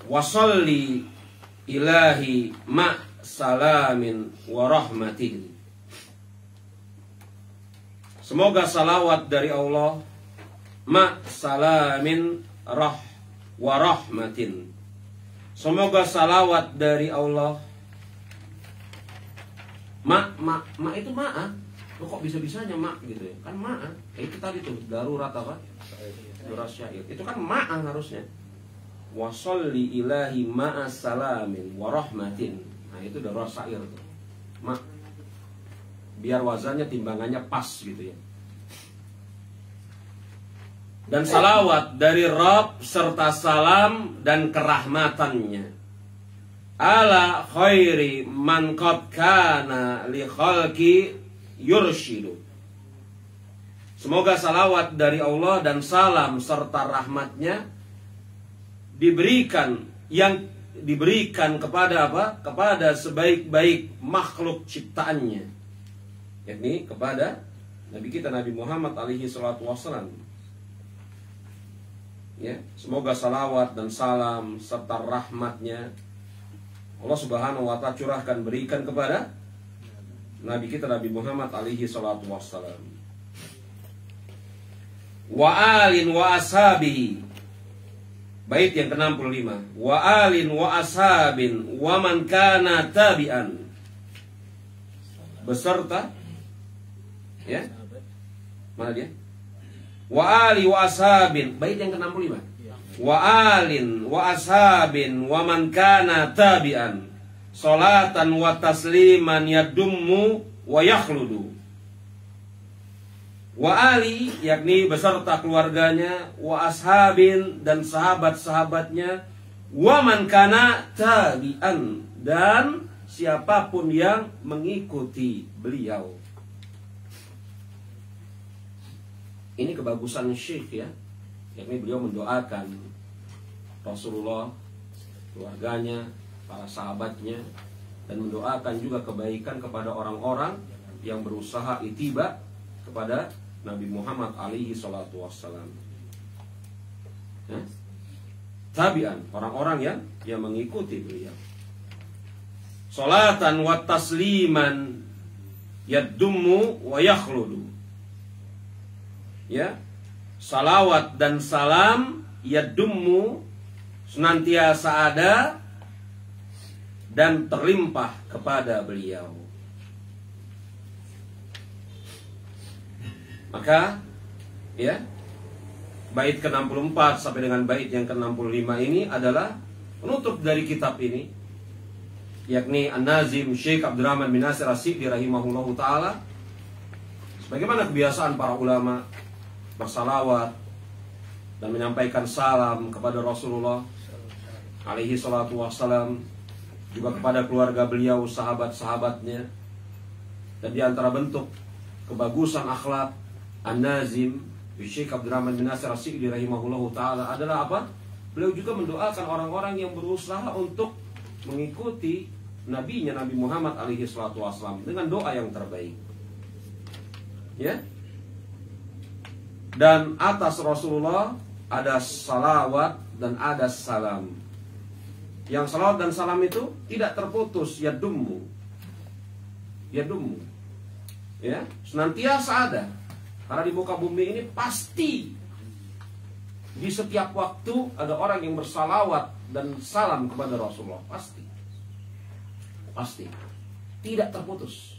Wasalli ilahi ma salamin wa rahmatin. Semoga salawat dari Allah ma salamin wa rahmatin. Semoga salawat dari Allah ma itu ma'a. Kok bisa-bisanya mak gitu ya? Kan ma'a. Itu tadi tuh darurat apa? Darurat syair. Itu kan ma'a harusnya. Wa sholli ilahi ma'a salamin wa rahmatin. Nah, itu darurat syair tuh. Ma. Biar wazannya timbangannya pas gitu ya. Dan salawat dari Rabb serta salam dan kerahmatannya ala khairi man qad kana li khalqi yurshidu. Semoga salawat dari Allah dan salam serta rahmatnya diberikan kepada apa? Kepada sebaik-baik makhluk ciptaannya, yakni kepada Nabi kita Nabi Muhammad alaihi salatu wassalam. Ya, semoga salawat dan salam serta rahmatnya Allah Subhanahu wa ta'ala curahkan, berikan kepada Nabi kita Nabi Muhammad alaihi salatu wassalam. Wa alin wa ashabihi. Bait yang ke-65. Wa alin wa ashabin wa man kana tabi'an. Beserta ya. Mana dia? Wa ali wa ashabin. Bait yang ke-65. Wa alin wa ashabin wa man kana tabi'an. Salatan wa tasliman yadummu wa yakhludu. Wa ali, yakni beserta keluarganya, wa ashabin, dan sahabat-sahabatnya, wa man kana tabi'an, dan siapapun yang mengikuti beliau. Ini kebagusan Syekh ya, yakni beliau mendoakan Rasulullah, keluarganya, para sahabatnya, dan mendoakan juga kebaikan kepada orang-orang yang berusaha ittiba kepada Nabi Muhammad alaihi salatu wassalam. Ya? Tabi'an, orang-orang yang mengikuti beliau. Salatan wa tasliman yadummu wa yakhludu. Ya, salawat dan salam yadummu senantiasa ada dan terlimpah kepada beliau. Maka ya, bait ke-64 sampai dengan bait yang ke-65 ini adalah penutup dari kitab ini, yakni An-Nazim Syekh Abdurrahman bin Nasir As-Sa'di rahimahullahu taala. Sebagaimana kebiasaan para ulama bersalawat dan menyampaikan salam kepada Rasulullah alaihi salatu wassalam, juga kepada keluarga beliau, sahabat-sahabatnya. Dan di antara bentuk kebagusan akhlak An-Nazim Syekh Abdurrahman bin Nasir As-Sa'di rahimahullahu taala adalah apa? Beliau juga mendoakan orang-orang yang berusaha untuk mengikuti nabinya Nabi Muhammad alaihi salatu wassalam dengan doa yang terbaik. Ya. Dan atas Rasulullah ada salawat dan ada salam. Yang salawat dan salam itu tidak terputus, yadummu. Yadummu. Ya, senantiasa ada. Karena di muka bumi ini pasti di setiap waktu ada orang yang bersalawat dan salam kepada Rasulullah. Pasti. Pasti. Tidak terputus.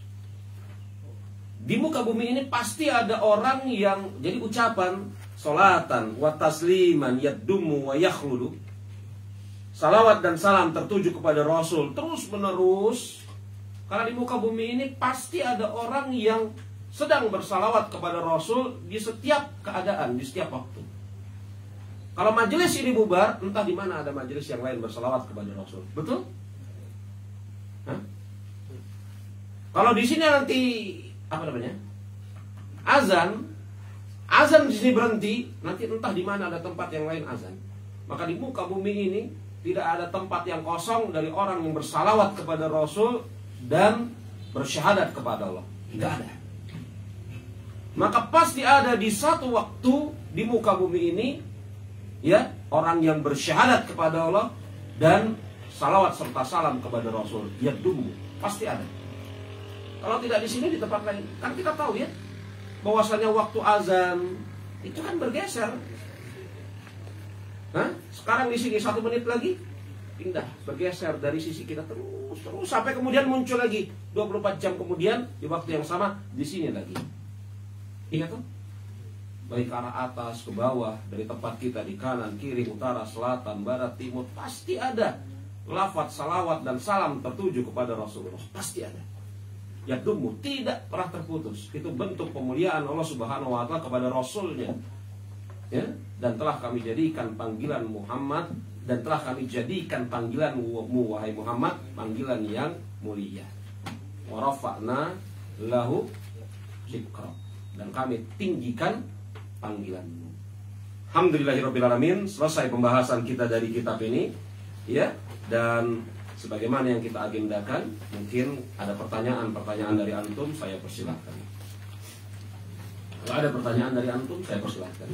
Di muka bumi ini pasti ada orang yang, jadi ucapan salatan wa tasliman yaddumu wa yakhludu, salawat dan salam tertuju kepada Rasul terus menerus. Karena di muka bumi ini pasti ada orang yang sedang bersalawat kepada Rasul di setiap keadaan, di setiap waktu. Kalau majelis ini bubar, entah di mana ada majelis yang lain bersalawat kepada Rasul. Betul? Hah? Kalau di sini nanti apa namanya? Azan di sini berhenti, nanti entah di mana ada tempat yang lain azan. Maka di muka bumi ini tidak ada tempat yang kosong dari orang yang bersalawat kepada Rasul dan bersyahadat kepada Allah. Tidak ada. Maka pasti ada di satu waktu di muka bumi ini, ya, orang yang bersyahadat kepada Allah dan salawat serta salam kepada Rasul. Yaddumu, pasti ada. Kalau tidak di sini, di tempat lain. Kan kita tahu ya, bahwasanya waktu azan itu kan bergeser. Hah? Sekarang di sini 1 menit lagi pindah, bergeser dari sisi kita terus sampai kemudian muncul lagi 24 jam kemudian di waktu yang sama di sini lagi. Ingat tuh? Baik ke arah atas ke bawah, dari tempat kita di kanan, kiri, utara, selatan, barat, timur, pasti ada lafaz salawat dan salam tertuju kepada Rasulullah. Pasti ada. Yadummu, tidak pernah terputus. Itu bentuk pemuliaan Allah Subhanahu wa ta'ala kepada Rasulnya, ya? Dan telah kami jadikan panggilan Muhammad, dan telah kami jadikan panggilanmu wahai Muhammad panggilan yang mulia. Wa rafa'na lahu dzikra, dan kami tinggikan panggilanmu. Alhamdulillahirabbil alamin. Selesai pembahasan kita dari kitab ini, ya. Dan sebagaimana yang kita agendakan, mungkin ada pertanyaan dari antum, saya persilahkan. Kalau ada pertanyaan dari antum, saya persilahkan.